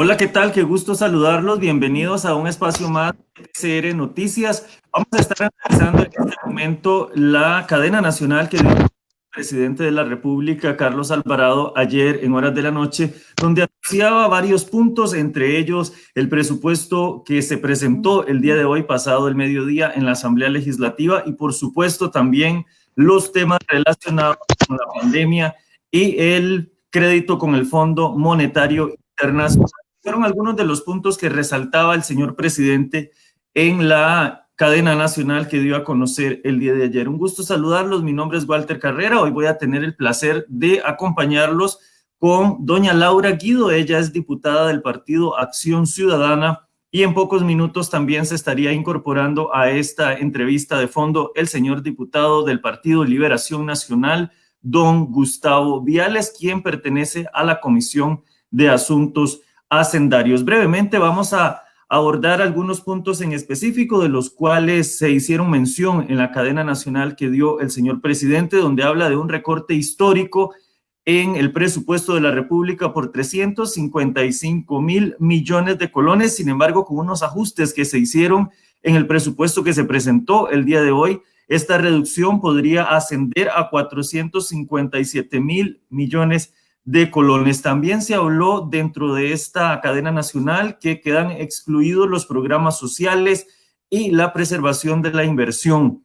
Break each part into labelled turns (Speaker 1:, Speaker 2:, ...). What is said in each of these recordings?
Speaker 1: Hola, ¿qué tal? Qué gusto saludarlos. Bienvenidos a un espacio más de PCR Noticias. Vamos a estar analizando en este momento la cadena nacional que dio el presidente de la República, Carlos Alvarado, ayer en horas de la noche, donde anunciaba varios puntos, entre ellos el presupuesto que se presentó el día de hoy, pasado el mediodía, en la Asamblea Legislativa y, por supuesto, también los temas relacionados con la pandemia y el crédito con el Fondo Monetario Internacional. Fueron algunos de los puntos que resaltaba el señor presidente en la cadena nacional que dio a conocer el día de ayer. Un gusto saludarlos. Mi nombre es Walter Carrera. Hoy voy a tener el placer de acompañarlos con doña Laura Guido. Ella es diputada del Partido Acción Ciudadana y en pocos minutos también se estaría incorporando a esta entrevista de fondo el señor diputado del Partido Liberación Nacional, don Gustavo Viales, quien pertenece a la Comisión de Asuntos Hacendarios. Brevemente vamos a abordar algunos puntos en específico de los cuales se hicieron mención en la cadena nacional que dio el señor presidente, donde habla de un recorte histórico en el presupuesto de la República por 355 millones de colones. Sin embargo, con unos ajustes que se hicieron en el presupuesto que se presentó el día de hoy, esta reducción podría ascender a 457 mil millones de colones. También se habló dentro de esta cadena nacional que quedan excluidos los programas sociales y la preservación de la inversión.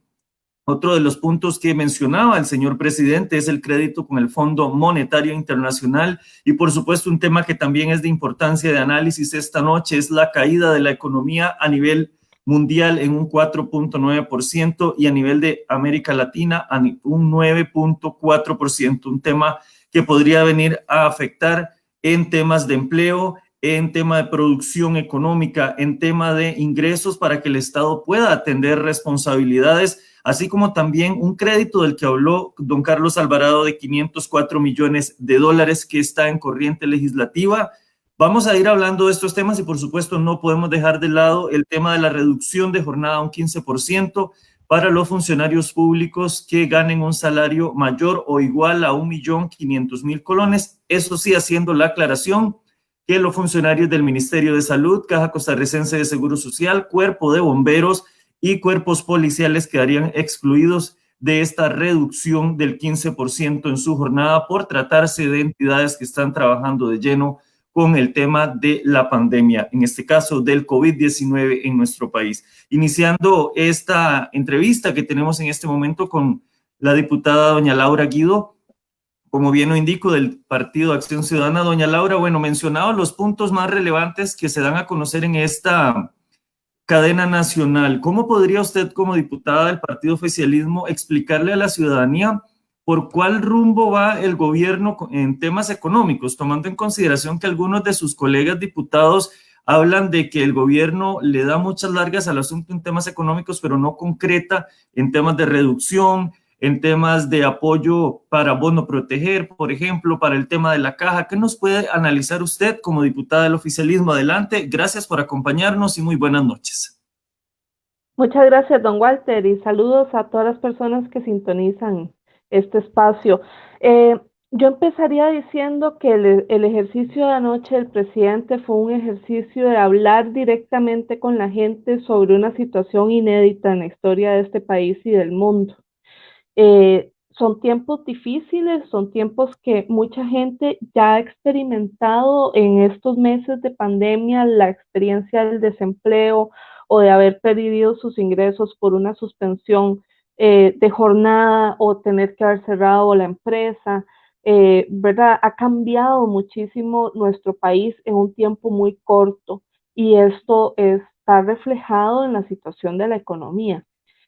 Speaker 1: Otro de los puntos que mencionaba el señor presidente es el crédito con el Fondo Monetario Internacional y, por supuesto, un tema que también es de importancia de análisis esta noche es la caída de la economía a nivel mundial en un 4.9% y a nivel de América Latina un 9.4%, un tema que podría venir a afectar en temas de empleo, en tema de producción económica, en tema de ingresos para que el Estado pueda atender responsabilidades, así como también un crédito del que habló don Carlos Alvarado de 504 millones de dólares que está en corriente legislativa. Vamos a ir hablando de estos temas y, por supuesto, no podemos dejar de lado el tema de la reducción de jornada a un 15% para los funcionarios públicos que ganen un salario mayor o igual a 1.500.000 colones. Eso sí, haciendo la aclaración que los funcionarios del Ministerio de Salud, Caja Costarricense de Seguro Social, Cuerpo de Bomberos y cuerpos policiales quedarían excluidos de esta reducción del 15% en su jornada por tratarse de entidades que están trabajando de lleno con el tema de la pandemia, en este caso del COVID-19 en nuestro país. Iniciando esta entrevista que tenemos en este momento con la diputada doña Laura Guido, como bien lo indico, del Partido Acción Ciudadana. Doña Laura, bueno, mencionaba los puntos más relevantes que se dan a conocer en esta cadena nacional. ¿Cómo podría usted, como diputada del partido oficialismo, explicarle a la ciudadanía por cuál rumbo va el gobierno en temas económicos, tomando en consideración que algunos de sus colegas diputados hablan de que el gobierno le da muchas largas al asunto en temas económicos, pero no concreta en temas de reducción, en temas de apoyo para bono proteger, por ejemplo, para el tema de la caja? ¿Qué nos puede analizar usted como diputada del oficialismo? Adelante, gracias por acompañarnos y muy buenas noches.
Speaker 2: Muchas gracias, don Walter, y saludos a todas las personas que sintonizan este espacio. Eh, yo empezaría diciendo que el ejercicio de anoche del presidente fue un ejercicio de hablar directamente con la gente sobre una situación inédita en la historia de este país y del mundo. Son tiempos difíciles, son tiempos que mucha gente ya ha experimentado en estos meses de pandemia, la experiencia del desempleo o de haber perdido sus ingresos por una suspensión de jornada o tener que haber cerrado la empresa. ¿Verdad? Ha cambiado muchísimo nuestro país en un tiempo muy corto y esto está reflejado en la situación de la economía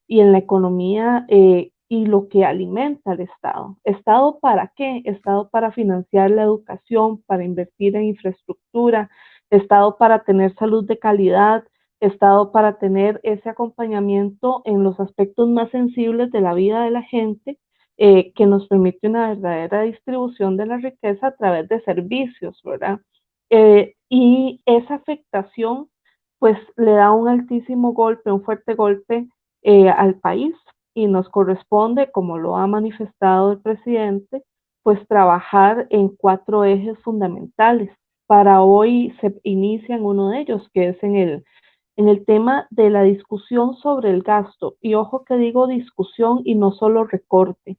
Speaker 2: y en la economía y lo que alimenta al Estado. ¿Estado para qué? Estado para financiar la educación, para invertir en infraestructura, Estado para tener salud de calidad, Estado para tener ese acompañamiento en los aspectos más sensibles de la vida de la gente, que nos permite una verdadera distribución de la riqueza a través de servicios, ¿verdad? Y esa afectación pues le da un altísimo golpe, un fuerte golpe al país y nos corresponde, como lo ha manifestado el presidente, pues trabajar en 4 ejes fundamentales. para hoy se inicia en uno de ellos, que es en el tema de la discusión sobre el gasto. Y ojo que digo discusión y no solo recorte,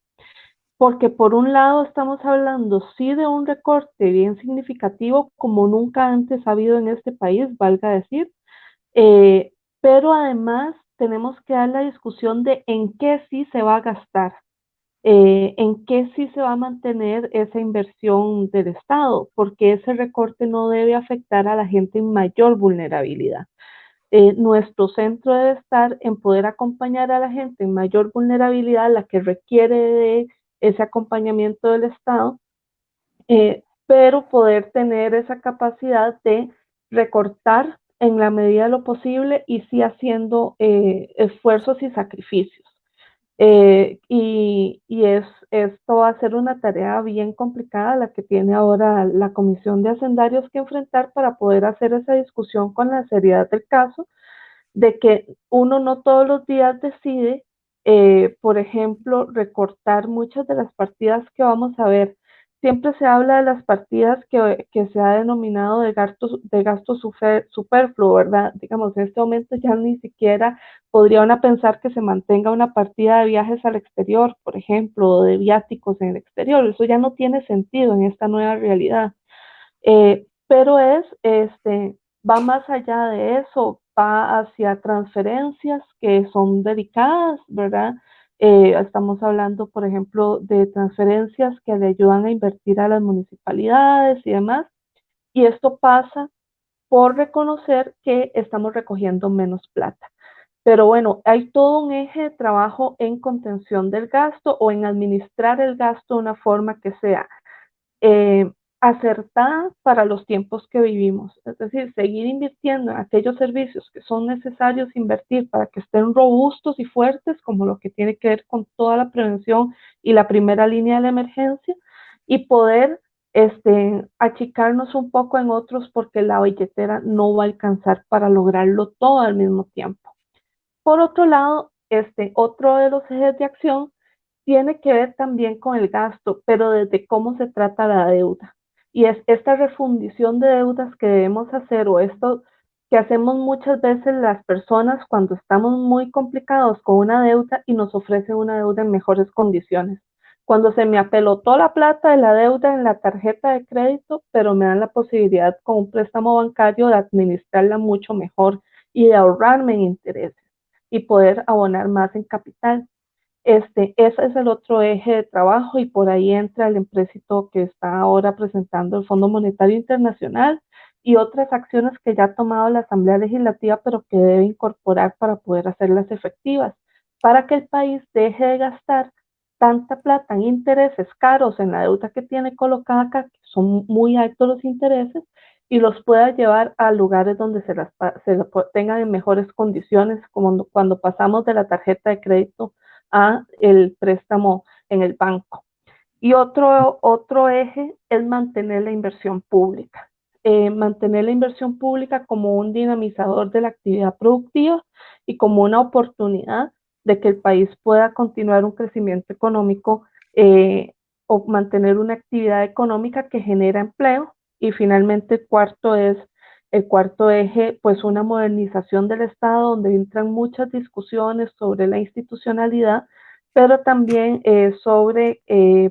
Speaker 2: porque por un lado estamos hablando sí de un recorte bien significativo como nunca antes ha habido en este país, valga decir, eh, pero además tenemos que dar la discusión de en qué sí se va a gastar, en qué sí se va a mantener esa inversión del Estado, porque ese recorte no debe afectar a la gente en mayor vulnerabilidad. Nuestro centro debe estar en poder acompañar a la gente en mayor vulnerabilidad, la que requiere de ese acompañamiento del Estado, pero poder tener esa capacidad de recortar en la medida de lo posible y sí haciendo esfuerzos y sacrificios. Esto va a ser una tarea bien complicada la que tiene ahora la Comisión de Hacendarios que enfrentar para poder hacer esa discusión con la seriedad del caso, de que uno no todos los días decide, por ejemplo, recortar muchas de las partidas que vamos a ver. Siempre se habla de las partidas que se ha denominado de gasto superfluo, ¿verdad? Digamos, en este momento ya ni siquiera podría uno pensar que se mantenga una partida de viajes al exterior, por ejemplo, o de viáticos en el exterior. Eso ya no tiene sentido en esta nueva realidad. Pero va más allá de eso, va hacia transferencias que son delicadas, ¿verdad? Estamos hablando, por ejemplo, de transferencias que le ayudan a invertir a las municipalidades y demás, y esto pasa por reconocer que estamos recogiendo menos plata. Pero bueno, hay todo un eje de trabajo en contención del gasto o en administrar el gasto de una forma que sea eh, acertada para los tiempos que vivimos. Es decir, seguir invirtiendo en aquellos servicios que son necesarios invertir para que estén robustos y fuertes, como lo que tiene que ver con toda la prevención y la primera línea de la emergencia, y poder achicarnos un poco en otros porque la billetera no va a alcanzar para lograrlo todo al mismo tiempo. Por otro lado, otro de los ejes de acción tiene que ver también con el gasto, pero desde cómo se trata la deuda. Y es esta refundición de deudas que debemos hacer o esto que hacemos muchas veces las personas cuando estamos muy complicados con una deuda y nos ofrecen una deuda en mejores condiciones. Cuando se me apelotó la plata de la deuda en la tarjeta de crédito, pero me dan la posibilidad con un préstamo bancario de administrarla mucho mejor y de ahorrarme en intereses y poder abonar más en capital. Ese es el otro eje de trabajo y por ahí entra el empréstito que está ahora presentando el Fondo Monetario Internacional y otras acciones que ya ha tomado la Asamblea Legislativa, pero que debe incorporar para poder hacerlas efectivas, para que el país deje de gastar tanta plata en intereses caros en la deuda que tiene colocada acá, que son muy altos los intereses, y los pueda llevar a lugares donde se tengan en mejores condiciones, como cuando pasamos de la tarjeta de crédito a el préstamo en el banco. Y otro eje es mantener la inversión pública. Mantener la inversión pública como un dinamizador de la actividad productiva y como una oportunidad de que el país pueda continuar un crecimiento económico o mantener una actividad económica que genera empleo. Y finalmente el cuarto eje, pues una modernización del Estado donde entran muchas discusiones sobre la institucionalidad, pero también sobre,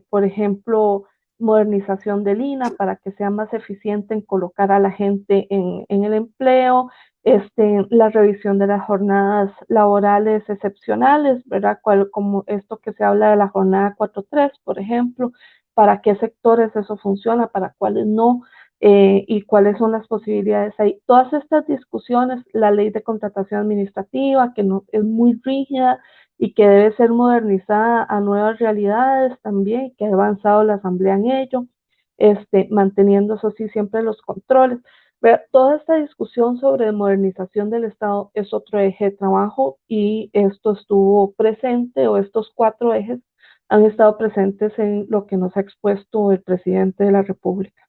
Speaker 2: por ejemplo, modernización del INAH para que sea más eficiente en colocar a la gente en el empleo, la revisión de las jornadas laborales excepcionales, ¿verdad? Como esto que se habla de la jornada 4-3, por ejemplo, para qué sectores eso funciona, para cuáles no, y cuáles son las posibilidades ahí. Todas estas discusiones, la ley de contratación administrativa, que no, es muy rígida y que debe ser modernizada a nuevas realidades también, que ha avanzado la Asamblea en ello, manteniendo eso sí siempre los controles. Pero toda esta discusión sobre modernización del Estado es otro eje de trabajo y esto estuvo presente o estos cuatro ejes han estado presentes en lo que nos ha expuesto el presidente de la República.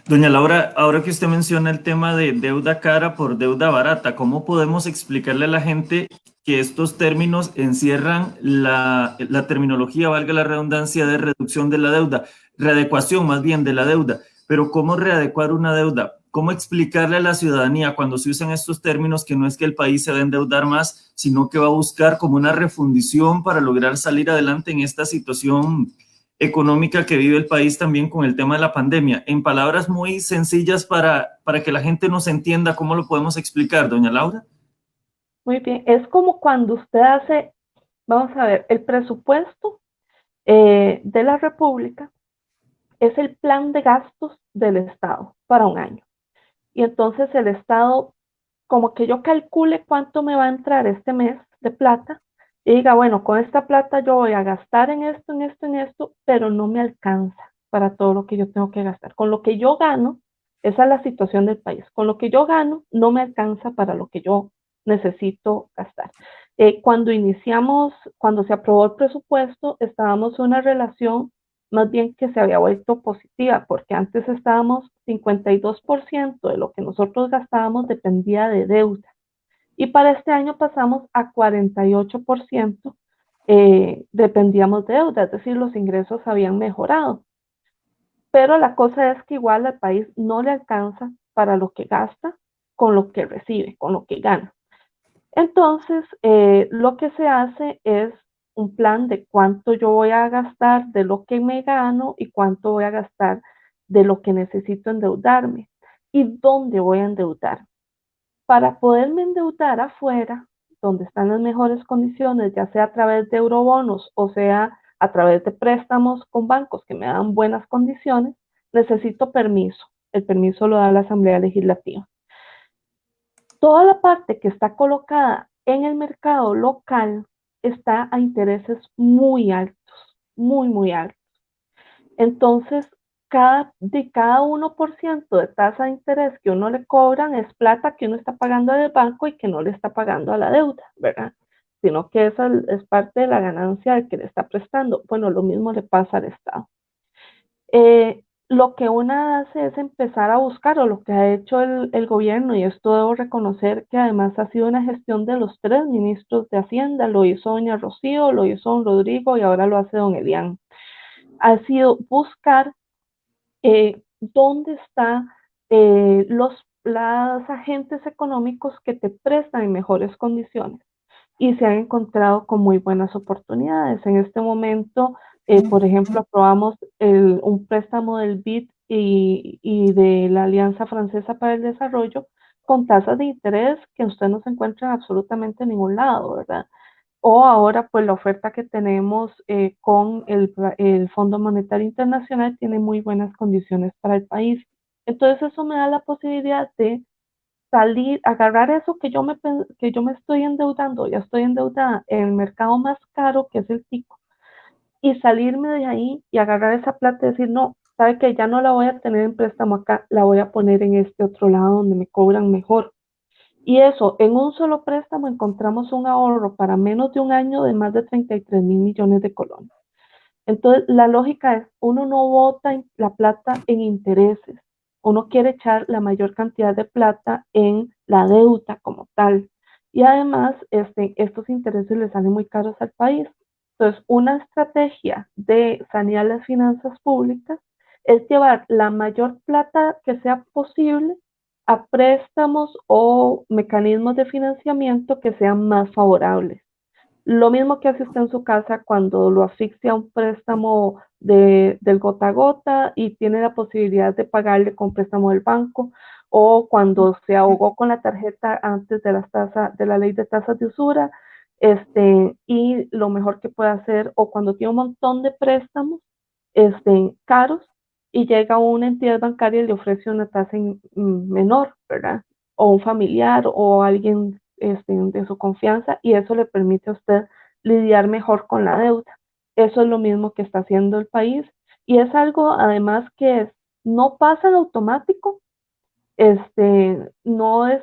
Speaker 1: Doña Laura, ahora que usted menciona el tema de deuda cara por deuda barata, ¿cómo podemos explicarle a la gente que estos términos encierran la terminología, valga la redundancia, de reducción de la deuda, readecuación más bien de la deuda? pero ¿cómo readecuar una deuda? ¿Cómo explicarle a la ciudadanía cuando se usan estos términos que no es que el país se va a endeudar más, sino que va a buscar como una refundición para lograr salir adelante en esta situación económica que vive el país también con el tema de la pandemia? En palabras muy sencillas para que la gente nos entienda, ¿cómo lo podemos explicar, doña Laura?
Speaker 2: Muy bien, es como cuando usted hace, vamos a ver, el presupuesto de la República es el plan de gastos del Estado para un año. Y entonces el Estado, como que yo calcule cuánto me va a entrar este mes de plata y diga, bueno, con esta plata yo voy a gastar en esto, en esto, en esto, pero no me alcanza para todo lo que yo tengo que gastar. Con lo que yo gano, esa es la situación del país. Con lo que yo gano, no me alcanza para lo que yo necesito gastar. Cuando se aprobó el presupuesto, estábamos en una relación más bien que se había vuelto positiva, porque antes estábamos 52% de lo que nosotros gastábamos dependía de deuda. Y para este año pasamos a 48% dependíamos de deuda, es decir, los ingresos habían mejorado. Pero la cosa es que igual al país no le alcanza para lo que gasta con lo que recibe, con lo que gana. Entonces, lo que se hace es un plan de cuánto yo voy a gastar de lo que me gano y cuánto voy a gastar de lo que necesito endeudarme y dónde voy a endeudar. Para poderme endeudar afuera, donde están las mejores condiciones, ya sea a través de eurobonos o sea a través de préstamos con bancos que me dan buenas condiciones, necesito permiso. El permiso lo da la Asamblea Legislativa. Toda la parte que está colocada en el mercado local está a intereses muy altos, muy, muy altos. Entonces, de cada 1% de tasa de interés que uno le cobran es plata que uno está pagando al banco y que no le está pagando a la deuda, ¿verdad? Sino que esa es parte de la ganancia que le está prestando. Bueno, lo mismo le pasa al Estado. Lo que una hace es empezar a buscar, o lo que ha hecho el gobierno, y esto debo reconocer que además ha sido una gestión de los tres ministros de Hacienda, lo hizo doña Rocío, lo hizo don Rodrigo y ahora lo hace don Elian, ha sido buscar dónde están los agentes económicos que te prestan en mejores condiciones y se han encontrado con muy buenas oportunidades. En este momento, por ejemplo, aprobamos un préstamo del BID y de la Alianza Francesa para el Desarrollo con tasas de interés que usted no se encuentra en absolutamente ningún lado, ¿verdad? O ahora, pues la oferta que tenemos con el Fondo Monetario Internacional tiene muy buenas condiciones para el país. Entonces, eso me da la posibilidad de salir, agarrar eso que yo me estoy endeudando, ya estoy endeudada en el mercado más caro, que es el tico, y salirme de ahí y agarrar esa plata y decir, no, sabe que ya no la voy a tener en préstamo acá, la voy a poner en este otro lado donde me cobran mejor. Y eso, en un solo préstamo encontramos un ahorro para menos de un año de más de 33 mil millones de colones. Entonces, la lógica es, uno no bota la plata en intereses, uno quiere echar la mayor cantidad de plata en la deuda como tal. Y además, estos intereses le salen muy caros al país. Entonces, una estrategia de sanear las finanzas públicas es llevar la mayor plata que sea posible a préstamos o mecanismos de financiamiento que sean más favorables. Lo mismo que hace usted en su casa cuando lo asfixia un préstamo del gota a gota y tiene la posibilidad de pagarle con préstamo del banco, o cuando se ahogó con la tarjeta antes de la ley de tasas de usura, y lo mejor que puede hacer, o cuando tiene un montón de préstamos caros y llega a una entidad bancaria y le ofrece una tasa menor, ¿verdad? O un familiar o alguien de su confianza, y eso le permite a usted lidiar mejor con la deuda. Eso es lo mismo que está haciendo el país y es algo además no pasa en automático, no es,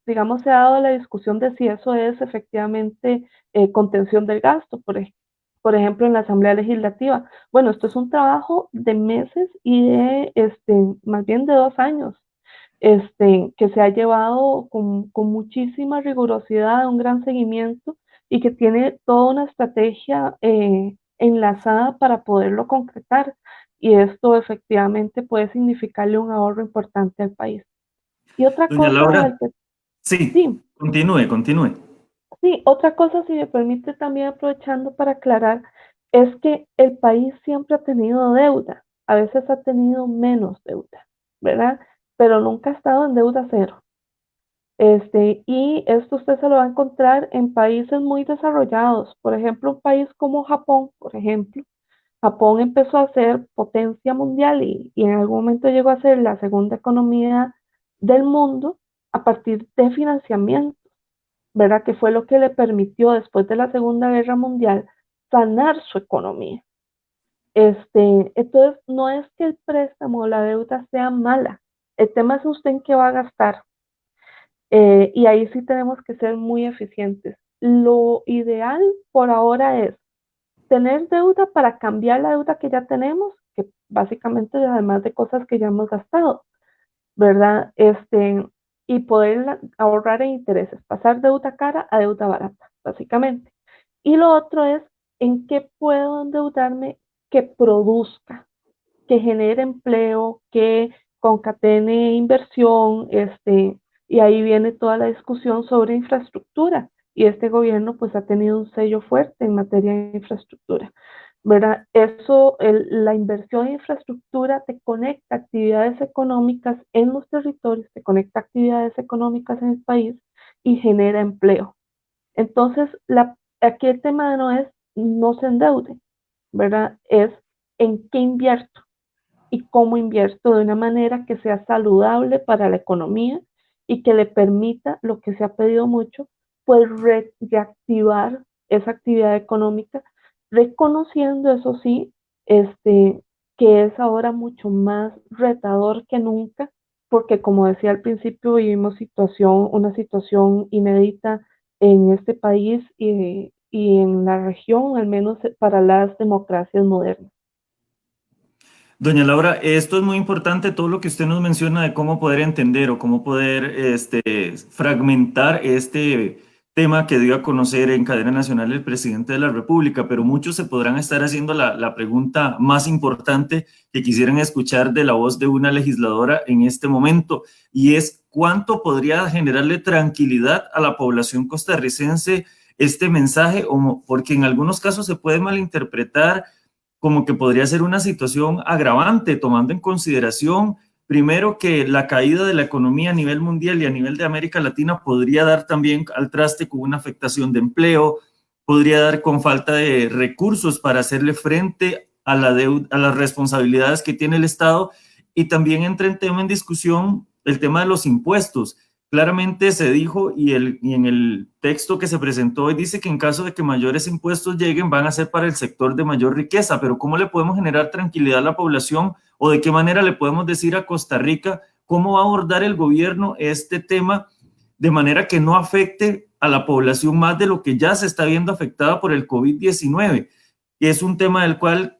Speaker 2: digamos, se ha dado la discusión de si eso es efectivamente contención del gasto, por ejemplo, en la Asamblea Legislativa. Bueno, esto es un trabajo de meses y más bien de 2 años, que se ha llevado con muchísima rigurosidad, un gran seguimiento y que tiene toda una estrategia enlazada para poderlo concretar. y esto efectivamente puede significarle un ahorro importante al país. Y otra
Speaker 1: Doña
Speaker 2: cosa,
Speaker 1: Laura,
Speaker 2: Walter,
Speaker 1: sí,
Speaker 2: sí,
Speaker 1: continúe.
Speaker 2: sí, otra cosa, si me permite también aprovechando para aclarar, es que el país siempre ha tenido deuda, a veces ha tenido menos deuda, ¿verdad? Pero nunca ha estado en deuda cero. Y esto usted se lo va a encontrar en países muy desarrollados, por ejemplo, un país como Japón, por ejemplo. Japón empezó a ser potencia mundial y en algún momento llegó a ser la segunda economía del mundo a partir de financiamiento, ¿verdad? Que fue lo que le permitió después de la Segunda Guerra Mundial sanar su economía. Entonces, no es que el préstamo o la deuda sea mala, el tema es usted en qué va a gastar. Y ahí sí tenemos que ser muy eficientes. Lo ideal por ahora es tener deuda para cambiar la deuda que ya tenemos, que básicamente además de cosas que ya hemos gastado, ¿verdad? Y poder ahorrar en intereses, pasar deuda cara a deuda barata, básicamente. Y lo otro es en qué puedo endeudarme que produzca, que genere empleo, que concatene inversión, y ahí viene toda la discusión sobre infraestructura. Y este gobierno pues ha tenido un sello fuerte en materia de infraestructura, ¿verdad? La inversión en infraestructura te conecta actividades económicas en los territorios, te conecta actividades económicas en el país y genera empleo. Entonces, aquí el tema no es no se endeude, ¿verdad? Es en qué invierto y cómo invierto de una manera que sea saludable para la economía y que le permita, lo que se ha pedido mucho, pues reactivar esa actividad económica, reconociendo, eso sí, que es ahora mucho más retador que nunca, porque como decía al principio, vivimos una situación inédita en este país y en la región, al menos para las democracias modernas.
Speaker 1: Doña Laura, esto es muy importante, todo lo que usted nos menciona de cómo poder entender o cómo poder fragmentar este tema que dio a conocer en cadena nacional el presidente de la República, pero muchos se podrán estar haciendo la pregunta más importante que quisieran escuchar de la voz de una legisladora en este momento, y es cuánto podría generarle tranquilidad a la población costarricense este mensaje, porque en algunos casos se puede malinterpretar como que podría ser una situación agravante, tomando en consideración, primero, que la caída de la economía a nivel mundial y a nivel de América Latina podría dar también al traste con una afectación de empleo, podría dar con falta de recursos para hacerle frente a a las responsabilidades que tiene el Estado, y también entra en tema en discusión el tema de los impuestos. Claramente se dijo y en el texto que se presentó hoy dice que en caso de que mayores impuestos lleguen van a ser para el sector de mayor riqueza, pero ¿cómo le podemos generar tranquilidad a la población o de qué manera le podemos decir a Costa Rica cómo va a abordar el gobierno este tema de manera que no afecte a la población más de lo que ya se está viendo afectada por el COVID-19? Y es un tema del cual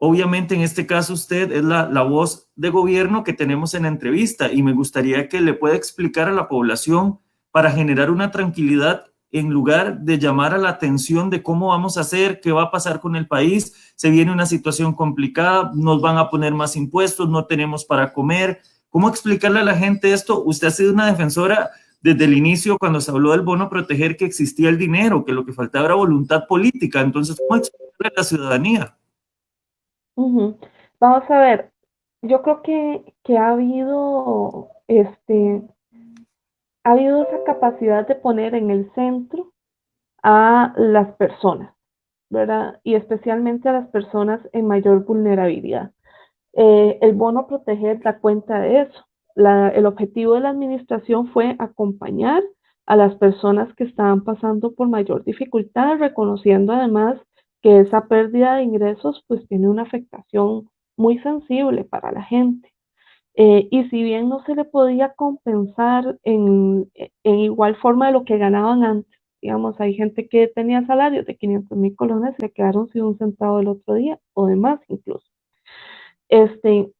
Speaker 1: obviamente en este caso usted es la voz de gobierno que tenemos en la entrevista, y me gustaría que le pueda explicar a la población para generar una tranquilidad en lugar de llamar a la atención de cómo vamos a hacer, qué va a pasar con el país, se viene una situación complicada, nos van a poner más impuestos, no tenemos para comer. ¿Cómo explicarle a la gente esto? Usted ha sido una defensora desde el inicio cuando se habló del bono proteger, que existía el dinero, que lo que faltaba era voluntad política. Entonces, ¿cómo explicarle a la ciudadanía?
Speaker 2: Ujú. Vamos a ver, yo creo que ha habido esa capacidad de poner en el centro a las personas, ¿verdad? Y especialmente a las personas en mayor vulnerabilidad. El bono proteger da cuenta de eso. El objetivo de la administración fue acompañar a las personas que estaban pasando por mayor dificultad, reconociendo además que esa pérdida de ingresos pues tiene una afectación muy sensible para la gente. Y si bien no se le podía compensar en igual forma de lo que ganaban antes, digamos, hay gente que tenía salarios de 500.000 colones y le quedaron sin un centavo el otro día o de más incluso. Este,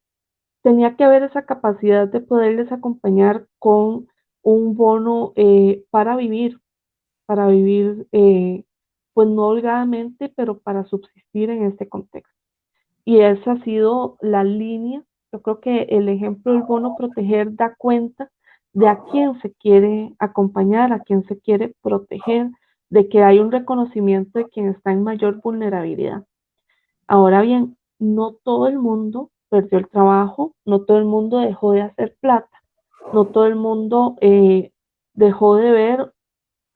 Speaker 2: Tenía que haber esa capacidad de poderles acompañar con un bono para vivir, pues no holgadamente, pero para subsistir en este contexto. y esa ha sido la línea. Yo creo que el ejemplo del bono proteger da cuenta de a quién se quiere acompañar, a quién se quiere proteger, de que hay un reconocimiento de quien está en mayor vulnerabilidad. Ahora bien, no todo el mundo perdió el trabajo, no todo el mundo dejó de hacer plata, no todo el mundo dejó de ver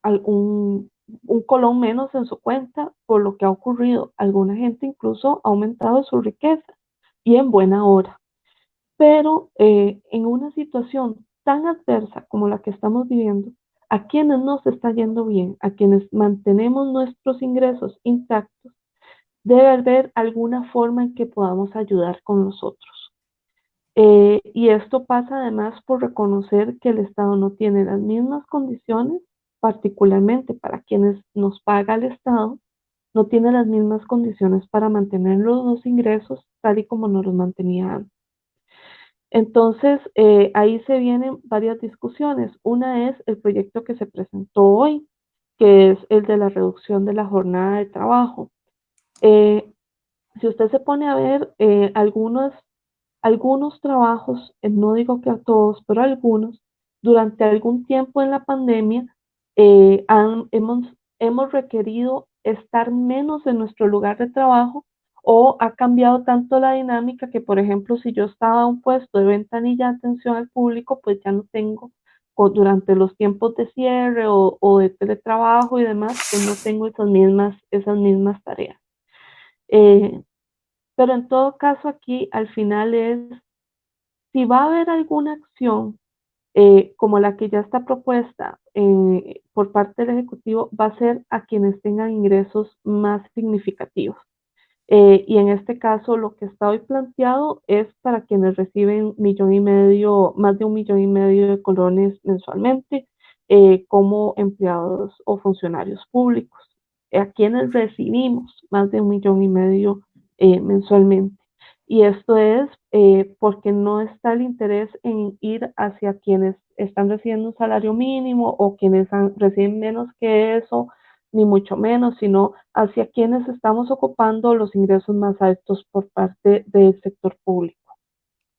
Speaker 2: un colón menos en su cuenta por lo que ha ocurrido. Alguna gente incluso ha aumentado su riqueza y en buena hora. Pero en una situación tan adversa como la que estamos viviendo, a quienes nos está yendo bien, a quienes mantenemos nuestros ingresos intactos, debe haber alguna forma en que podamos ayudar con nosotros. Y esto pasa además por reconocer que el Estado no tiene las mismas condiciones, particularmente para quienes nos paga el Estado, no tiene las mismas condiciones para mantener los ingresos tal y como nos los mantenía antes. Entonces, ahí se vienen varias discusiones. Una es el proyecto que se presentó hoy, que es el de la reducción de la jornada de trabajo. Eh, si usted se pone a ver algunos trabajos, no digo que a todos, pero algunos, durante algún tiempo en la pandemia, hemos requerido estar menos en nuestro lugar de trabajo o ha cambiado tanto la dinámica que, por ejemplo, si yo estaba en un puesto de ventanilla de atención al público, pues ya no tengo, o durante los tiempos de cierre o de teletrabajo y demás, pues no tengo esas mismas tareas. Eh, pero en todo caso aquí al final es si va a haber alguna acción como la que ya está propuesta por parte del Ejecutivo, va a ser a quienes tengan ingresos más significativos. Y en este caso, lo que está hoy planteado es para quienes reciben millón y medio, más de 1,5 millones de colones mensualmente, como empleados o funcionarios públicos, a quienes recibimos más de 1,5 millones mensualmente. Y esto es porque no está el interés en ir hacia quienes están recibiendo un salario mínimo o quienes reciben menos que eso, ni mucho menos, sino hacia quienes estamos ocupando los ingresos más altos por parte del sector público.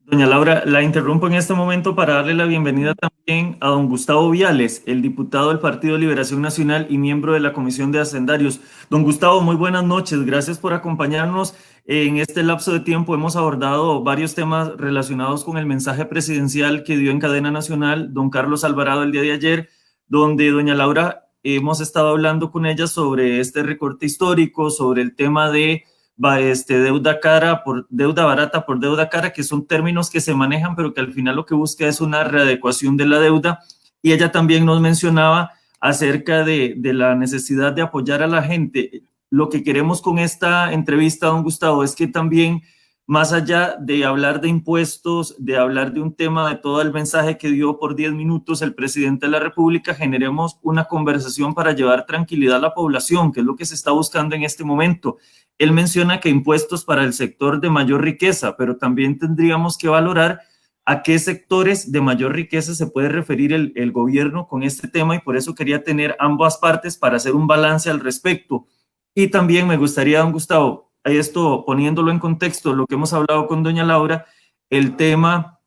Speaker 1: Doña Laura, la interrumpo en este momento para darle la bienvenida también a don Gustavo Viales, el diputado del Partido de Liberación Nacional y miembro de la Comisión de Hacendarios. Don Gustavo, muy buenas noches. Gracias por acompañarnos. En este lapso de tiempo hemos abordado varios temas relacionados con el mensaje presidencial que dio en cadena nacional don Carlos Alvarado el día de ayer, donde doña Laura hemos estado hablando con ella sobre este recorte histórico, sobre el tema de deuda cara por deuda barata por deuda cara, que son términos que se manejan, pero que al final lo que busca es una readecuación de la deuda. Y ella también nos mencionaba acerca de la necesidad de apoyar a la gente. Lo que queremos con esta entrevista, don Gustavo, es que también, más allá de hablar de impuestos, de hablar de un tema, de todo el mensaje que dio por 10 minutos el presidente de la República, generemos una conversación para llevar tranquilidad a la población, que es lo que se está buscando en este momento. Él menciona que impuestos para el sector de mayor riqueza, pero también tendríamos que valorar a qué sectores de mayor riqueza se puede referir el gobierno con este tema, y por eso quería tener ambas partes para hacer un balance al respecto. Y también me gustaría, don Gustavo, esto poniéndolo en contexto, lo que hemos hablado con doña Laura, el tema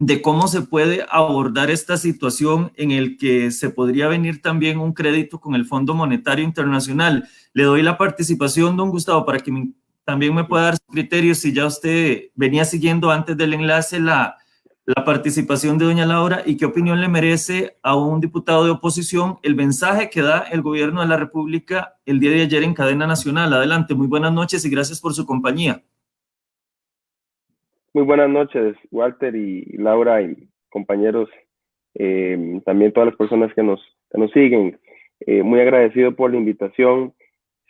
Speaker 1: de cómo se puede abordar esta situación en el que se podría venir también un crédito con el Fondo Monetario Internacional. Le doy la participación, don Gustavo, para que también me pueda dar su criterio, si ya usted venía siguiendo antes del enlace la participación de doña Laura, y qué opinión le merece a un diputado de oposición el mensaje que da el gobierno de la República el día de ayer en cadena nacional. Adelante, muy buenas noches y gracias por su compañía.
Speaker 3: Muy buenas noches, Walter y Laura y compañeros, también todas las personas que nos siguen. Muy agradecido por la invitación.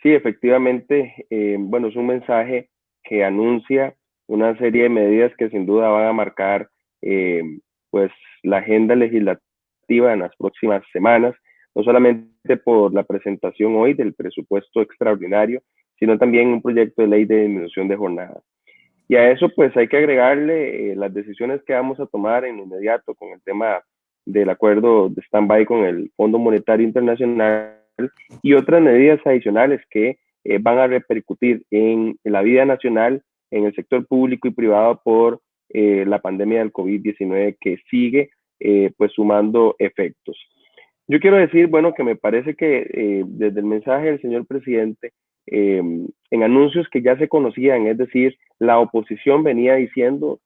Speaker 3: Sí, efectivamente, bueno, es un mensaje que anuncia una serie de medidas que sin duda van a marcar pues la agenda legislativa en las próximas semanas, no solamente por la presentación hoy del presupuesto extraordinario, sino también un proyecto de ley de disminución de jornada. Y a eso pues hay que agregarle las decisiones que vamos a tomar en lo inmediato con el tema del acuerdo de stand-by con el Fondo Monetario Internacional y otras medidas adicionales que van a repercutir en la vida nacional en el sector público y privado por la pandemia del COVID-19 que sigue pues sumando efectos. Yo quiero decir, bueno, que me parece que desde el mensaje del señor presidente, en anuncios que ya se conocían, es decir, la oposición venía diciendo,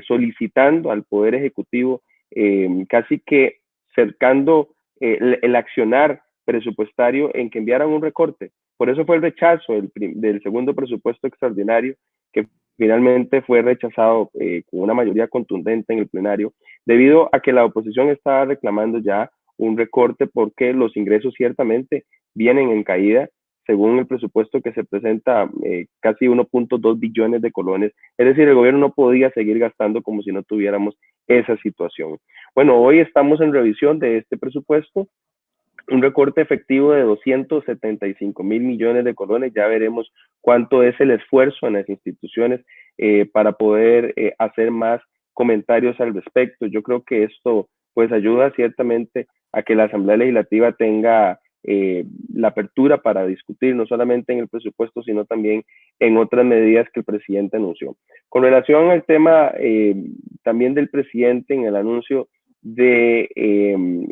Speaker 3: solicitando al Poder Ejecutivo, casi que cercando el accionar presupuestario en que enviaran un recorte. Por eso fue el rechazo del segundo presupuesto extraordinario, que finalmente fue rechazado con una mayoría contundente en el plenario, debido a que la oposición estaba reclamando ya un recorte porque los ingresos ciertamente vienen en caída, según el presupuesto que se presenta, casi 1.2 billones de colones. Es decir, el gobierno no podía seguir gastando como si no tuviéramos esa situación. Bueno, hoy estamos en revisión de este presupuesto, un recorte efectivo de 275 mil millones de colones. Ya veremos cuánto es el esfuerzo en las instituciones para poder hacer más comentarios al respecto. Yo creo que esto pues ayuda ciertamente a que la Asamblea Legislativa tenga la apertura para discutir no solamente en el presupuesto, sino también en otras medidas que el presidente anunció. Con relación al tema también del presidente en el anuncio de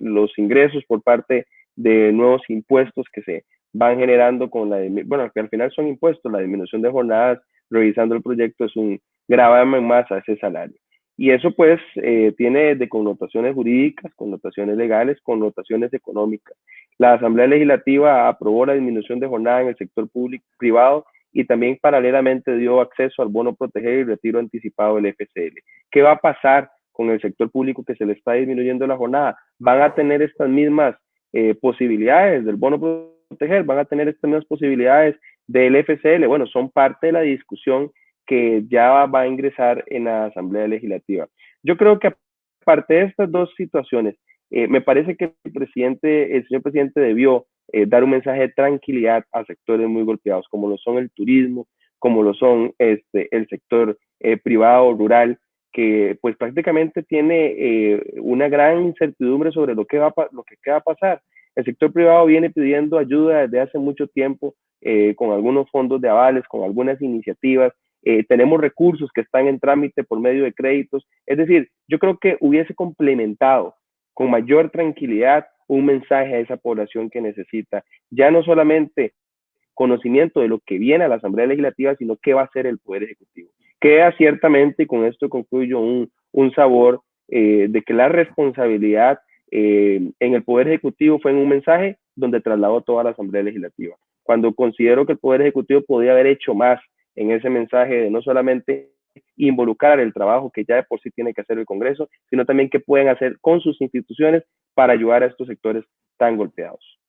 Speaker 3: los ingresos por parte de nuevos impuestos que se van generando con la, bueno, que al final son impuestos, la disminución de jornadas, revisando el proyecto, es un gravamen más a ese salario. Y eso pues tiene de connotaciones jurídicas, connotaciones legales, connotaciones económicas. La Asamblea Legislativa aprobó la disminución de jornada en el sector público privado y también paralelamente dio acceso al bono proteger y retiro anticipado del FCL. ¿Qué va a pasar con el sector público que se le está disminuyendo la jornada? ¿Van a tener estas mismas posibilidades del bono proteger? ¿Van a tener estas mismas posibilidades del FCL? Bueno, son parte de la discusión que ya va a ingresar en la Asamblea Legislativa. Yo creo que aparte de estas dos situaciones, me parece que el señor presidente debió dar un mensaje de tranquilidad a sectores muy golpeados, como lo son el turismo, como lo son el sector privado, rural, que pues prácticamente tiene una gran incertidumbre sobre lo que va a pasar. El sector privado viene pidiendo ayuda desde hace mucho tiempo, con algunos fondos de avales, con algunas iniciativas. Tenemos recursos que están en trámite por medio de créditos. Es decir, yo creo que hubiese complementado con mayor tranquilidad un mensaje a esa población que necesita ya no solamente conocimiento de lo que viene a la Asamblea Legislativa, sino qué va a hacer el Poder Ejecutivo. Queda ciertamente, y con esto concluyo, un sabor de que la responsabilidad en el Poder Ejecutivo fue en un mensaje donde trasladó toda la Asamblea Legislativa. Cuando considero que el Poder Ejecutivo podía haber hecho más en ese mensaje de no solamente involucrar el trabajo que ya de por sí tiene que hacer el Congreso, sino también qué pueden hacer con sus instituciones para ayudar a estos sectores tan golpeados.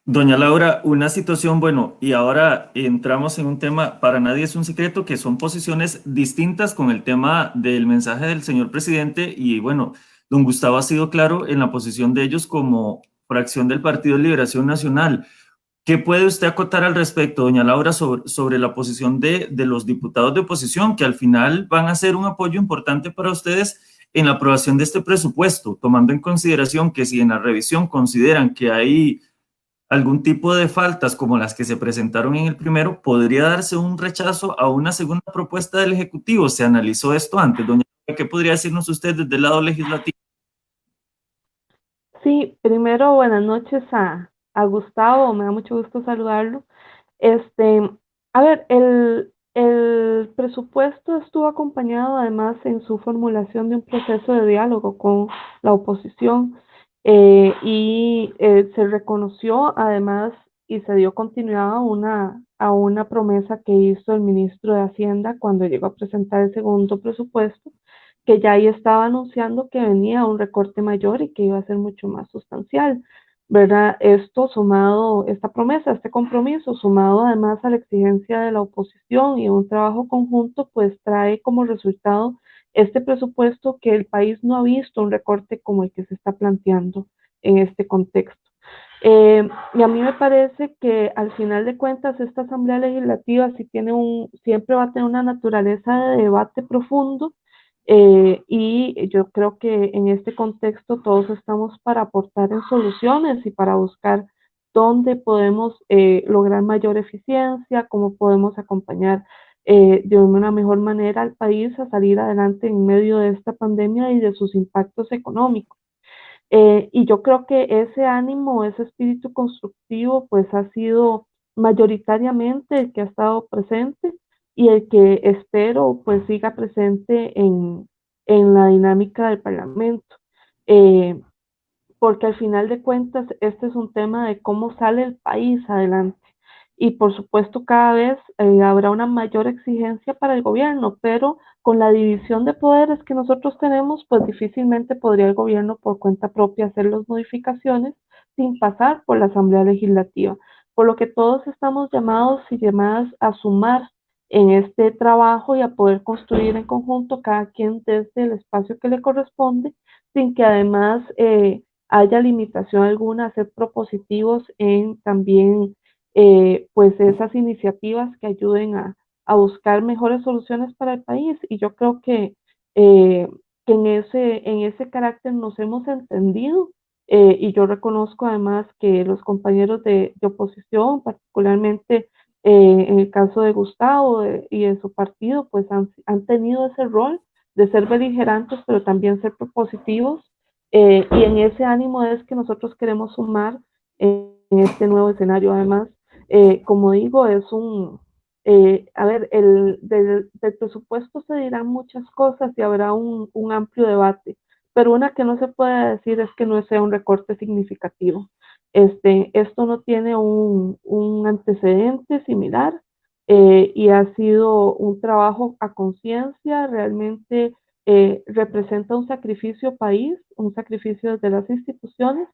Speaker 1: Doña Laura, una situación, bueno, y ahora entramos en un tema, para nadie es un secreto, que son posiciones distintas con el tema del mensaje del señor presidente y bueno, don Gustavo ha sido claro en la posición de ellos como fracción del Partido de Liberación Nacional. ¿Qué puede usted acotar al respecto, doña Laura, sobre la posición de los diputados de oposición, que al final van a ser un apoyo importante para ustedes en la aprobación de este presupuesto, tomando en consideración que si en la revisión consideran que hay algún tipo de faltas como las que se presentaron en el primero, podría darse un rechazo a una segunda propuesta del Ejecutivo? ¿Se analizó esto antes, doña Laura? ¿Qué podría decirnos usted desde el lado legislativo?
Speaker 2: Sí, primero buenas noches a Gustavo, me da mucho gusto saludarlo. Este, a ver, el presupuesto estuvo acompañado además en su formulación de un proceso de diálogo con la oposición y se reconoció además y se dio continuidad a una promesa que hizo el ministro de Hacienda cuando llegó a presentar el segundo presupuesto, que ya ahí estaba anunciando que venía un recorte mayor y que iba a ser mucho más sustancial. ¿Verdad? Esto sumado, esta promesa, este compromiso, sumado además a la exigencia de la oposición y un trabajo conjunto, pues trae como resultado este presupuesto que el país no ha visto un recorte como el que se está planteando en este contexto. Y a mí me parece que al final de cuentas esta Asamblea Legislativa sí siempre va a tener una naturaleza de debate profundo y yo creo que en este contexto todos estamos para aportar en soluciones y para buscar dónde podemos lograr mayor eficiencia, cómo podemos acompañar de una mejor manera al país a salir adelante en medio de esta pandemia y de sus impactos económicos. Y yo creo que ese ánimo, ese espíritu constructivo, pues ha sido mayoritariamente el que ha estado presente y el que espero pues siga presente en la dinámica del Parlamento. Eh, Porque al final de cuentas este es un tema de cómo sale el país adelante. Y por supuesto cada vez habrá una mayor exigencia para el gobierno, pero con la división de poderes que nosotros tenemos, pues difícilmente podría el gobierno por cuenta propia hacer las modificaciones sin pasar por la Asamblea Legislativa. Por lo que todos estamos llamados y llamadas a sumar en este trabajo y a poder construir en conjunto cada quien desde el espacio que le corresponde, sin que además haya limitación alguna a ser propositivos en también pues esas iniciativas que ayuden a buscar mejores soluciones para el país. Y yo creo eh, que en ese carácter nos hemos entendido y yo reconozco además que los compañeros de oposición, particularmente en el caso de Gustavo y de su partido, pues han tenido ese rol de ser beligerantes, pero también ser propositivos y en ese ánimo es que nosotros queremos sumar en este nuevo escenario. Además, como digo, a ver, del presupuesto se dirán muchas cosas y habrá un amplio debate, pero una que no se puede decir es que no sea un recorte significativo. Esto no tiene un antecedente similar y ha sido un trabajo a conciencia, realmente representa un sacrificio país, un sacrificio de las instituciones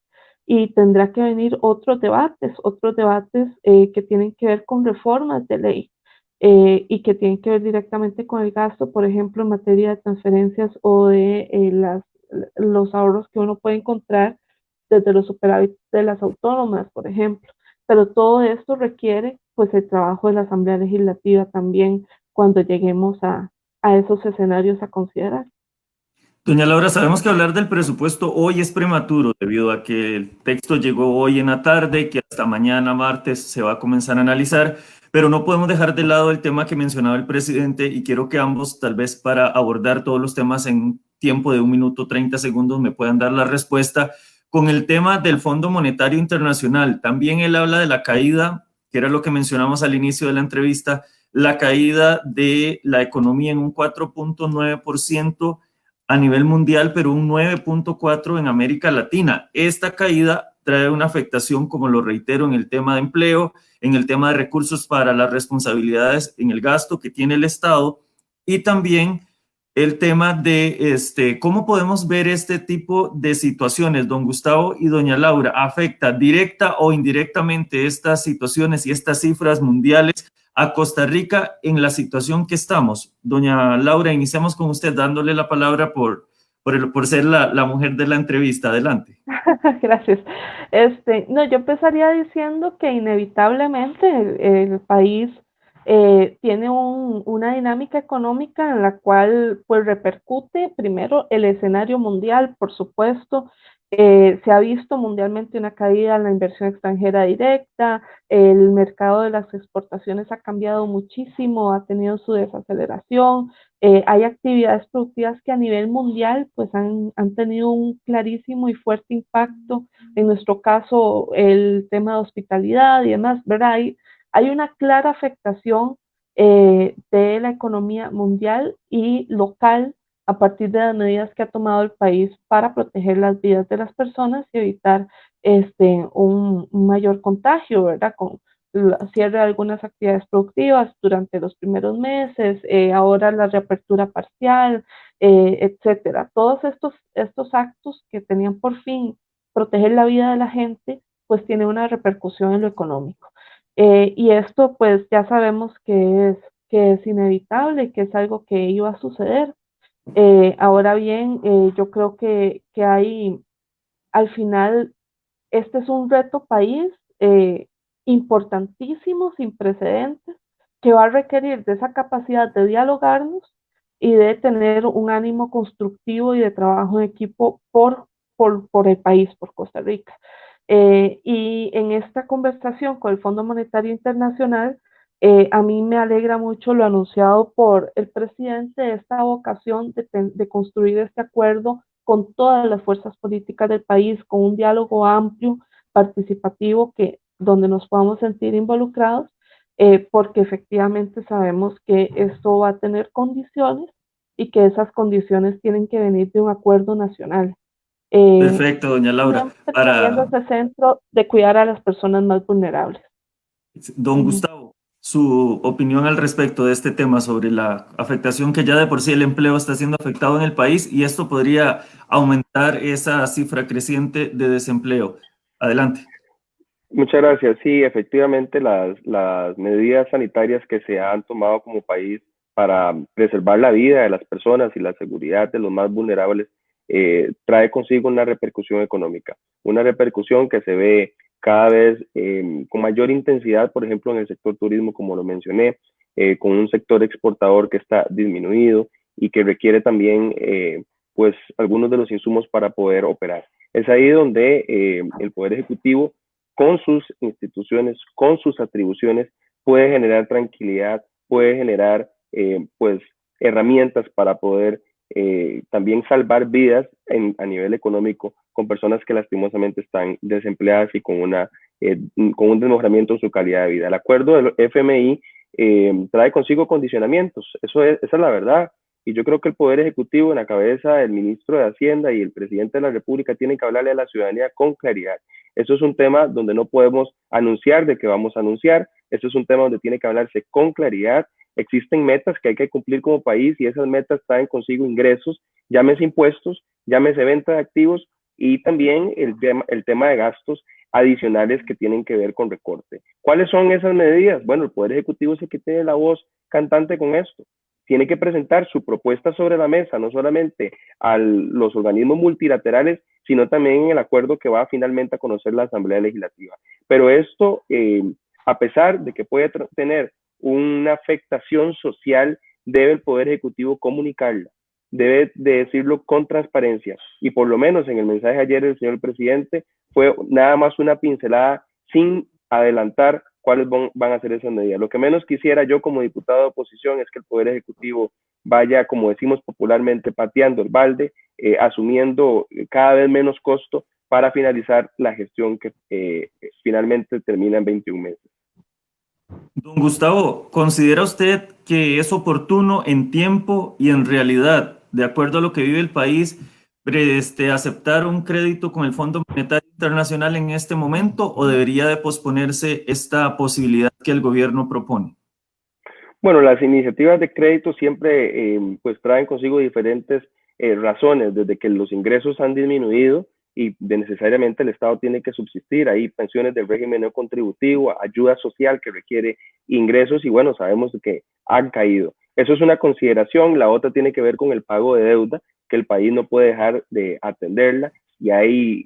Speaker 2: y tendrá que venir otros debates que tienen que ver con reformas de ley y que tienen que ver directamente con el gasto, por ejemplo, en materia de transferencias o de los ahorros que uno puede encontrar desde los superávit de las autónomas, por ejemplo. Pero todo esto requiere pues el trabajo de la Asamblea Legislativa también cuando lleguemos a esos escenarios a considerar.
Speaker 1: Doña Laura, sabemos que hablar del presupuesto hoy es prematuro debido a que el texto llegó hoy en la tarde, que hasta mañana martes se va a comenzar a analizar, pero no podemos dejar de lado el tema que mencionaba el presidente y quiero que ambos, tal vez para abordar todos los temas en un tiempo de 1 minuto 30 segundos, me puedan dar la respuesta con el tema del Fondo Monetario Internacional. También él habla de la caída, que era lo que mencionamos al inicio de la entrevista, la caída de la economía en un 4,9% a nivel mundial, pero un 9,4% en América Latina. Esta caída trae una afectación, como lo reitero, en el tema de empleo, en el tema de recursos para las responsabilidades en el gasto que tiene el Estado y también el tema de cómo podemos ver este tipo de situaciones, don Gustavo y doña Laura, afecta directa o indirectamente estas situaciones y estas cifras mundiales a Costa Rica en la situación que estamos. Doña Laura, iniciamos con usted dándole la palabra por ser la mujer de la entrevista. Adelante.
Speaker 2: Gracias. No, yo empezaría diciendo que inevitablemente el país tiene una dinámica económica en la cual pues repercute primero el escenario mundial, por supuesto. Se ha visto mundialmente una caída en la inversión extranjera directa, el mercado de las exportaciones ha cambiado muchísimo, ha tenido su desaceleración, hay actividades productivas que a nivel mundial pues han tenido un clarísimo y fuerte impacto. En nuestro caso, el tema de hospitalidad y demás, ¿verdad? Hay una clara afectación de la economía mundial y local a partir de las medidas que ha tomado el país para proteger las vidas de las personas y evitar un mayor contagio, ¿verdad? Con cierre de algunas actividades productivas durante los primeros meses, ahora la reapertura parcial, etcétera. Todos estos actos que tenían por fin proteger la vida de la gente, pues tiene una repercusión en lo económico. Y esto pues ya sabemos que es inevitable, que es algo que iba a suceder. Ahora bien, yo creo que hay, al final, este es un reto país importantísimo, sin precedentes, que va a requerir de esa capacidad de dialogarnos y de tener un ánimo constructivo y de trabajo en equipo por el país, por Costa Rica. Y en esta conversación con el Fondo Monetario Internacional, A mí me alegra mucho lo anunciado por el presidente, esta vocación de construir este acuerdo con todas las fuerzas políticas del país, con un diálogo amplio, participativo, donde nos podamos sentir involucrados, porque efectivamente sabemos que esto va a tener condiciones y que esas condiciones tienen que venir de un acuerdo nacional. Eh,
Speaker 1: Perfecto, doña Laura.
Speaker 2: Siempre teniendo
Speaker 1: Para
Speaker 2: ese centro de cuidar a las personas más vulnerables.
Speaker 1: don
Speaker 2: Ujú.
Speaker 1: Gustavo, su opinión al respecto de este tema sobre la afectación que ya de por sí el empleo está siendo afectado en el país y esto podría aumentar esa cifra creciente de desempleo. Adelante.
Speaker 3: Muchas gracias. Sí, efectivamente, las medidas sanitarias que se han tomado como país para preservar la vida de las personas y la seguridad de los más vulnerables trae consigo una repercusión económica, una repercusión que se ve cada vez con mayor intensidad, por ejemplo, en el sector turismo, como lo mencioné, con un sector exportador que está disminuido y que requiere también, pues, algunos de los insumos para poder operar. Es ahí donde el Poder Ejecutivo con sus instituciones, con sus atribuciones, puede generar tranquilidad, puede generar pues herramientas para poder también salvar vidas a nivel económico con personas que lastimosamente están desempleadas y con un desmejoramiento en su calidad de vida. El acuerdo del FMI trae consigo condicionamientos, esa es la verdad. Y yo creo que el Poder Ejecutivo, en la cabeza del ministro de Hacienda y el presidente de la República, tienen que hablarle a la ciudadanía con claridad. Eso es un tema donde no podemos anunciar de que vamos a anunciar. Eso es un tema donde tiene que hablarse con claridad. Existen metas que hay que cumplir como país y esas metas traen consigo ingresos, llámese impuestos, llámese venta de activos y también el tema de gastos adicionales que tienen que ver con recorte. ¿Cuáles son esas medidas? Bueno, el Poder Ejecutivo es el que tiene la voz cantante con esto. Tiene que presentar su propuesta sobre la mesa, no solamente a los organismos multilaterales, sino también en el acuerdo que va finalmente a conocer la Asamblea Legislativa. Pero esto, a pesar de que puede tener una afectación social, debe el Poder Ejecutivo comunicarla, debe de decirlo con transparencia. Y por lo menos en el mensaje ayer del señor presidente fue nada más una pincelada sin adelantar cuáles van a ser esas medidas. Lo que menos quisiera yo como diputado de oposición es que el Poder Ejecutivo vaya, como decimos popularmente, pateando el balde, asumiendo cada vez menos costo para finalizar la gestión que finalmente termina en 21 meses.
Speaker 1: Don Gustavo, ¿considera usted que es oportuno en tiempo y en realidad, de acuerdo a lo que vive el país, aceptar un crédito con el Fondo Monetario Internacional en este momento o debería de posponerse esta posibilidad que el gobierno propone?
Speaker 3: Bueno, las iniciativas de crédito siempre pues traen consigo diferentes razones, desde que los ingresos han disminuido y necesariamente el Estado tiene que subsistir. Hay pensiones del régimen no contributivo, ayuda social que requiere ingresos y bueno, sabemos que han caído. Eso es una consideración. La otra tiene que ver con el pago de deuda, que el país no puede dejar de atenderla y hay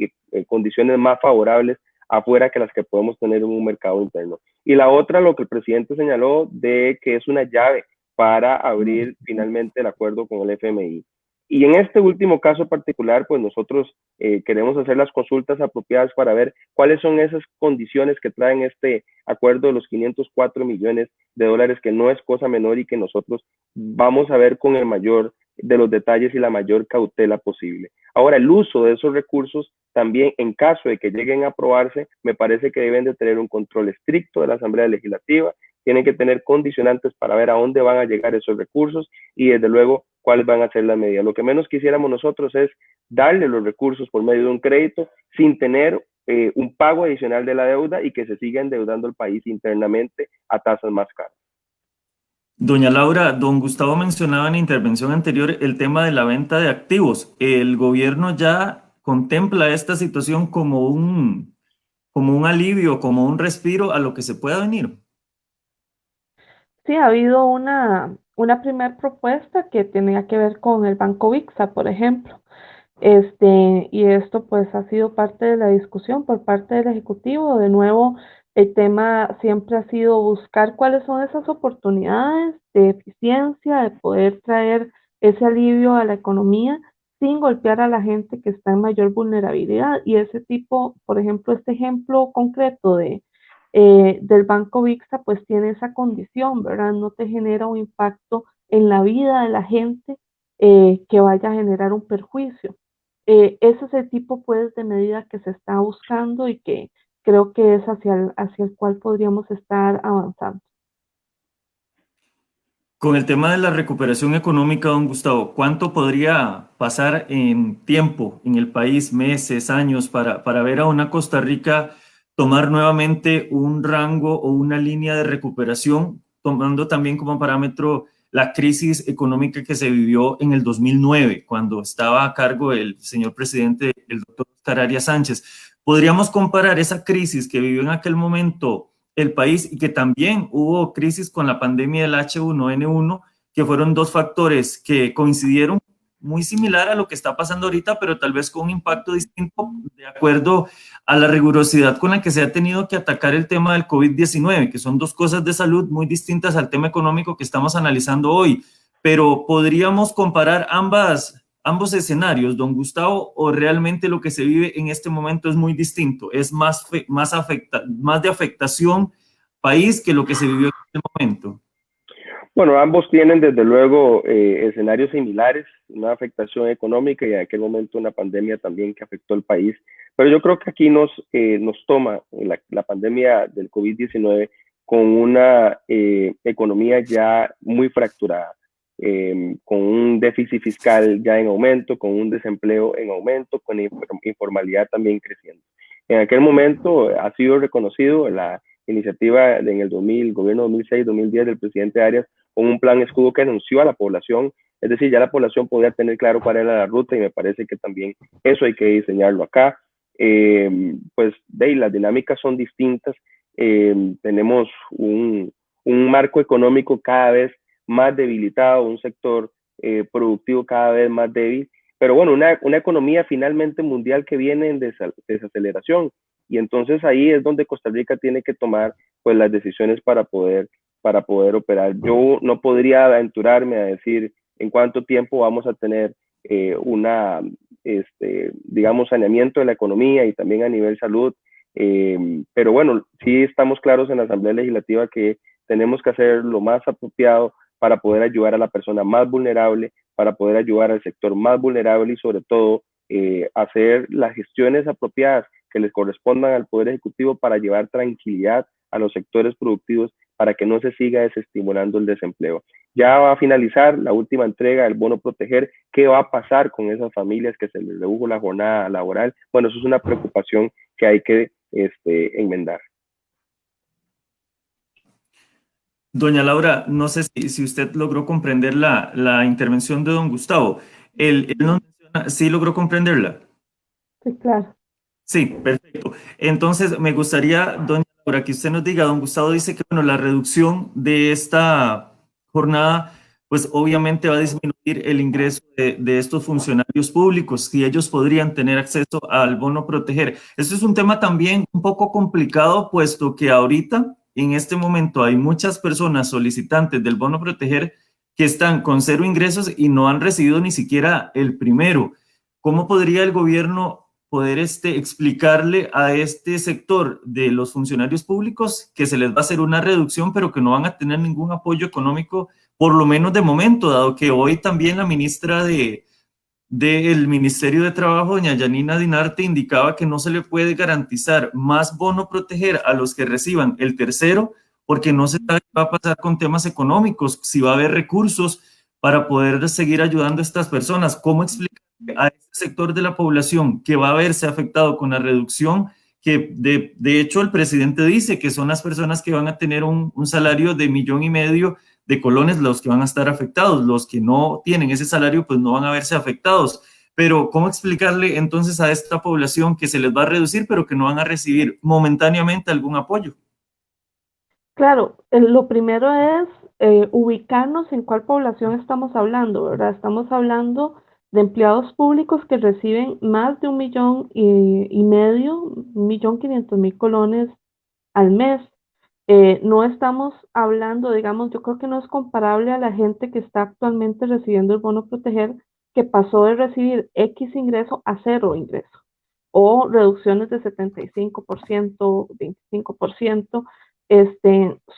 Speaker 3: condiciones más favorables afuera que las que podemos tener en un mercado interno. Y la otra, lo que el presidente señaló de que es una llave para abrir finalmente el acuerdo con el FMI. Y en este último caso particular, pues nosotros queremos hacer las consultas apropiadas para ver cuáles son esas condiciones que traen este acuerdo de los 504 millones de dólares, que no es cosa menor y que nosotros vamos a ver con el mayor de los detalles y la mayor cautela posible. Ahora, el uso de esos recursos también, en caso de que lleguen a aprobarse, me parece que deben de tener un control estricto de la Asamblea Legislativa, tienen que tener condicionantes para ver a dónde van a llegar esos recursos y desde luego cuáles van a ser las medidas. Lo que menos quisiéramos nosotros es darle los recursos por medio de un crédito sin tener un pago adicional de la deuda y que se siga endeudando el país internamente a tasas más caras.
Speaker 1: Doña Laura, don Gustavo mencionaba en la intervención anterior el tema de la venta de activos. ¿El gobierno ya contempla esta situación como un alivio, como un respiro a lo que se pueda venir?
Speaker 2: Sí, ha habido una primera propuesta que tenía que ver con el Banco VIXA, por ejemplo. Y esto pues ha sido parte de la discusión por parte del Ejecutivo. De nuevo, el tema siempre ha sido buscar cuáles son esas oportunidades de eficiencia, de poder traer ese alivio a la economía sin golpear a la gente que está en mayor vulnerabilidad. Y ese tipo, por ejemplo, este ejemplo concreto del Banco VIXA pues tiene esa condición, ¿verdad? No te genera un impacto en la vida de la gente que vaya a generar un perjuicio. Ese es el tipo pues de medida que se está buscando y que creo que es hacia el cual podríamos estar avanzando.
Speaker 1: Con el tema de la recuperación económica, don Gustavo, ¿cuánto podría pasar en tiempo en el país, meses, años, para ver a una Costa Rica tomar nuevamente un rango o una línea de recuperación, tomando también como parámetro la crisis económica que se vivió en el 2009, cuando estaba a cargo el señor presidente, el doctor Oscar Arias Sánchez? ¿Podríamos comparar esa crisis que vivió en aquel momento el país y que también hubo crisis con la pandemia del H1N1, que fueron dos factores que coincidieron muy similar a lo que está pasando ahorita, pero tal vez con un impacto distinto de acuerdo a la rigurosidad con la que se ha tenido que atacar el tema del COVID-19, que son dos cosas de salud muy distintas al tema económico que estamos analizando hoy. Pero podríamos comparar ambos escenarios, don Gustavo, o realmente lo que se vive en este momento es muy distinto, es más de afectación país que lo que se vivió en este momento.
Speaker 3: Bueno, ambos tienen desde luego escenarios similares, una afectación económica y en aquel momento una pandemia también que afectó al país. Pero yo creo que aquí nos toma la pandemia del COVID-19 con una economía ya muy fracturada, con un déficit fiscal ya en aumento, con un desempleo en aumento, con informalidad también creciendo. En aquel momento ha sido reconocido la iniciativa en el 2000, gobierno 2006-2010 del presidente Arias, con un plan escudo que anunció a la población, es decir, ya la población podía tener claro cuál era la ruta y me parece que también eso hay que diseñarlo acá. Pues las dinámicas son distintas, tenemos un marco económico cada vez más debilitado, un sector productivo cada vez más débil, pero bueno, una economía finalmente mundial que viene en desaceleración y entonces ahí es donde Costa Rica tiene que tomar pues las decisiones para poder operar. Yo no podría aventurarme a decir en cuánto tiempo vamos a tener digamos, saneamiento de la economía y también a nivel salud. Pero bueno, sí estamos claros en la Asamblea Legislativa que tenemos que hacer lo más apropiado para poder ayudar a la persona más vulnerable, para poder ayudar al sector más vulnerable y sobre todo hacer las gestiones apropiadas que les correspondan al Poder Ejecutivo para llevar tranquilidad a los sectores productivos para que no se siga desestimulando el desempleo. Ya va a finalizar la última entrega del bono proteger. ¿Qué va a pasar con esas familias que se les redujo la jornada laboral? Bueno, eso es una preocupación que hay que enmendar.
Speaker 1: Doña Laura, no sé si usted logró comprender la intervención de don Gustavo. Él nos menciona, ¿sí logró comprenderla?
Speaker 2: Sí, claro.
Speaker 1: Sí, perfecto. Entonces, me gustaría, doña Laura, que usted nos diga, don Gustavo dice que, bueno, la reducción de esta jornada, pues obviamente va a disminuir el ingreso de estos funcionarios públicos, si ellos podrían tener acceso al bono proteger. Esto es un tema también un poco complicado, puesto que ahorita, en este momento, hay muchas personas solicitantes del bono proteger que están con cero ingresos y no han recibido ni siquiera el primero. ¿Cómo podría el gobierno poder explicarle a este sector de los funcionarios públicos que se les va a hacer una reducción, pero que no van a tener ningún apoyo económico, por lo menos de momento, dado que hoy también la ministra del Ministerio de Trabajo, doña Yanina Dinarte, indicaba que no se le puede garantizar más bono proteger a los que reciban el tercero, porque no se sabe qué va a pasar con temas económicos, si va a haber recursos para poder seguir ayudando a estas personas. ¿Cómo explicar a este sector de la población que va a verse afectado con la reducción, que de hecho el presidente dice que son las personas que van a tener un salario de 1,5 millones de colones los que van a estar afectados? Los que no tienen ese salario pues no van a verse afectados? Pero ¿cómo explicarle entonces a esta población que se les va a reducir pero que no van a recibir momentáneamente algún apoyo?
Speaker 2: Claro, lo primero es ubicarnos en cuál población estamos hablando, ¿verdad? Estamos hablando de empleados públicos que reciben más de 1,5 millones, 1,500,000 colones al mes. No estamos hablando, digamos, yo creo que no es comparable a la gente que está actualmente recibiendo el bono proteger, que pasó de recibir X ingreso a cero ingreso. o reducciones de 75%, 25%,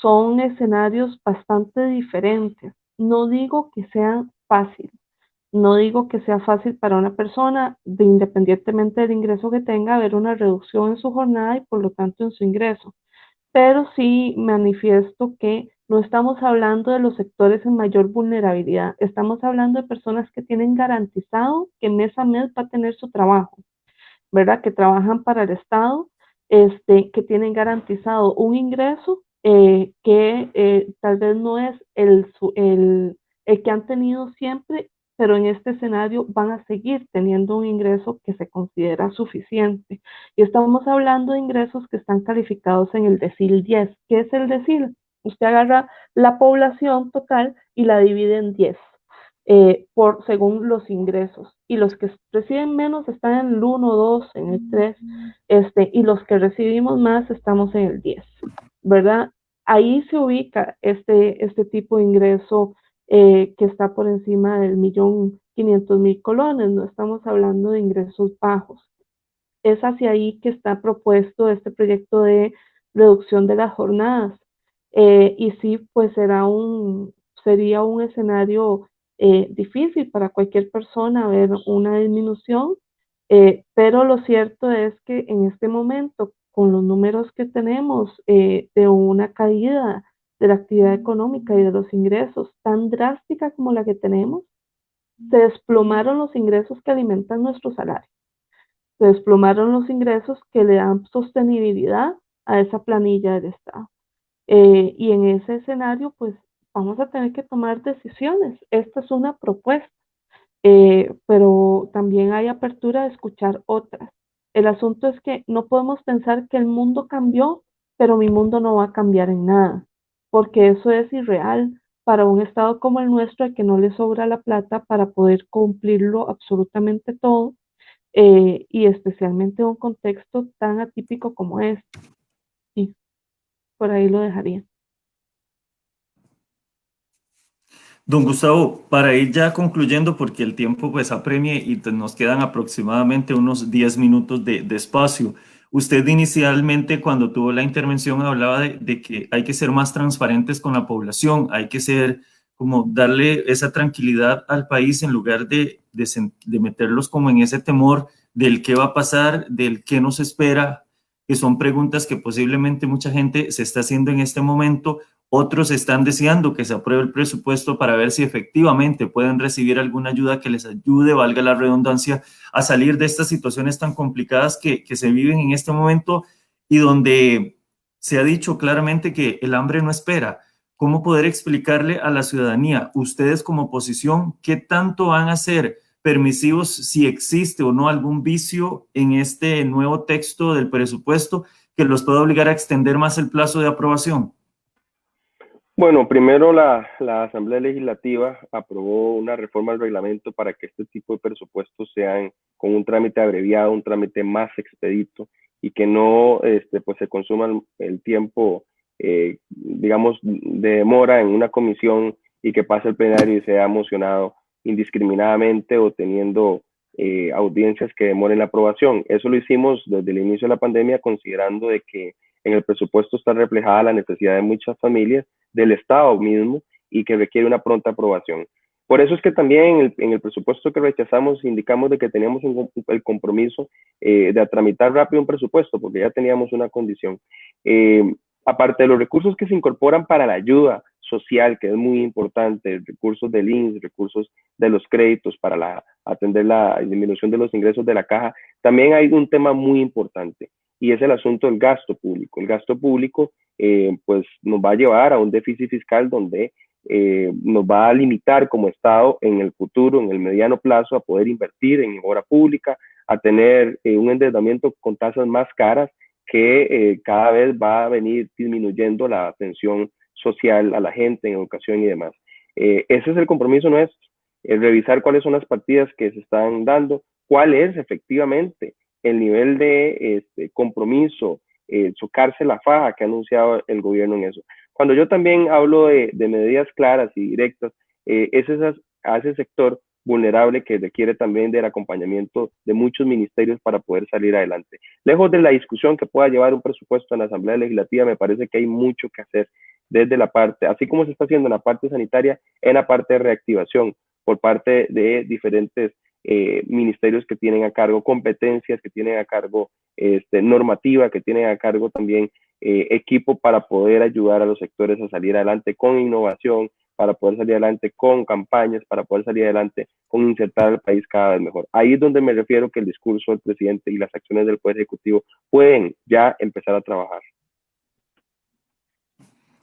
Speaker 2: son escenarios bastante diferentes. No digo que sean fáciles, no digo que sea fácil para una persona, independientemente del ingreso que tenga, ver una reducción en su jornada y por lo tanto en su ingreso, pero sí manifiesto que no estamos hablando de los sectores en mayor vulnerabilidad, estamos hablando de personas que tienen garantizado que mes a mes va a tener su trabajo, ¿verdad? Que trabajan para el Estado, que tienen garantizado un ingreso que tal vez no es el que han tenido siempre, pero en este escenario van a seguir teniendo un ingreso que se considera suficiente. Y estamos hablando de ingresos que están calificados en el decil 10. ¿Qué es el decil? Usted agarra la población total y la divide en 10 según los ingresos. Y los que reciben menos están en el 1, 2, en el 3, y los que recibimos más estamos en el 10, ¿verdad? Ahí se ubica este tipo de ingreso que está por encima del 1.500.000 colones, no estamos hablando de ingresos bajos. Es hacia ahí que está propuesto este proyecto de reducción de las jornadas. Y sí, pues sería un escenario difícil para cualquier persona ver una disminución, pero lo cierto es que en este momento, con los números que tenemos de una caída de la actividad económica y de los ingresos tan drástica como la que tenemos, se desplomaron los ingresos que alimentan nuestro salario, se desplomaron los ingresos que le dan sostenibilidad a esa planilla del Estado. Y en ese escenario, pues vamos a tener que tomar decisiones. Esta es una propuesta, pero también hay apertura a escuchar otras. El asunto es que no podemos pensar que el mundo cambió, pero mi mundo no va a cambiar en nada, porque eso es irreal para un Estado como el nuestro, al que no le sobra la plata para poder cumplirlo absolutamente todo, y especialmente en un contexto tan atípico como este. Y por ahí lo dejaría.
Speaker 1: Don Gustavo, para ir ya concluyendo, porque el tiempo pues apremia y nos quedan aproximadamente unos 10 minutos de espacio. Usted inicialmente cuando tuvo la intervención hablaba de que hay que ser más transparentes con la población, hay que ser como darle esa tranquilidad al país en lugar de meterlos como en ese temor del qué va a pasar, del qué nos espera, que son preguntas que posiblemente mucha gente se está haciendo en este momento. Otros están deseando que se apruebe el presupuesto para ver si efectivamente pueden recibir alguna ayuda que les ayude, valga la redundancia, a salir de estas situaciones tan complicadas que se viven en este momento y donde se ha dicho claramente que el hambre no espera. ¿Cómo poder explicarle a la ciudadanía, ustedes como oposición, qué tanto van a ser permisivos si existe o no algún vicio en este nuevo texto del presupuesto que los pueda obligar a extender más el plazo de aprobación?
Speaker 3: Bueno, primero la Asamblea Legislativa aprobó una reforma al reglamento para que este tipo de presupuestos sean con un trámite abreviado, un trámite más expedito y que no pues se consuma el tiempo, digamos, de demora en una comisión y que pase el plenario y sea mocionado indiscriminadamente o teniendo audiencias que demoren la aprobación. Eso lo hicimos desde el inicio de la pandemia considerando de que en el presupuesto está reflejada la necesidad de muchas familias del Estado mismo y que requiere una pronta aprobación. Por eso es que también en el presupuesto que rechazamos indicamos de que teníamos el compromiso de tramitar rápido un presupuesto, porque ya teníamos una condición. Aparte de los recursos que se incorporan para la ayuda social, que es muy importante, recursos del INSS, recursos de los créditos para atender la disminución de los ingresos de la caja, también hay un tema muy importante y es el asunto del gasto público. El gasto público pues nos va a llevar a un déficit fiscal donde nos va a limitar como Estado en el futuro, en el mediano plazo, a poder invertir en obra pública, a tener un endeudamiento con tasas más caras que cada vez va a venir disminuyendo la atención social a la gente en educación y demás. Ese es el compromiso nuestro, revisar cuáles son las partidas que se están dando, cuál es efectivamente el nivel de compromiso, chocarse la faja que ha anunciado el gobierno en eso. Cuando yo también hablo de medidas claras y directas, es a ese sector vulnerable que requiere también del acompañamiento de muchos ministerios para poder salir adelante. Lejos de la discusión que pueda llevar un presupuesto en la Asamblea Legislativa, me parece que hay mucho que hacer desde la parte, así como se está haciendo en la parte sanitaria, en la parte de reactivación por parte de diferentes ministerios que tienen a cargo competencias, que tienen a cargo normativa, que tienen a cargo también equipo para poder ayudar a los sectores a salir adelante con innovación, para poder salir adelante con campañas, para poder salir adelante con insertar al país cada vez mejor. Ahí es donde me refiero que el discurso del presidente y las acciones del Poder Ejecutivo pueden ya empezar a trabajar.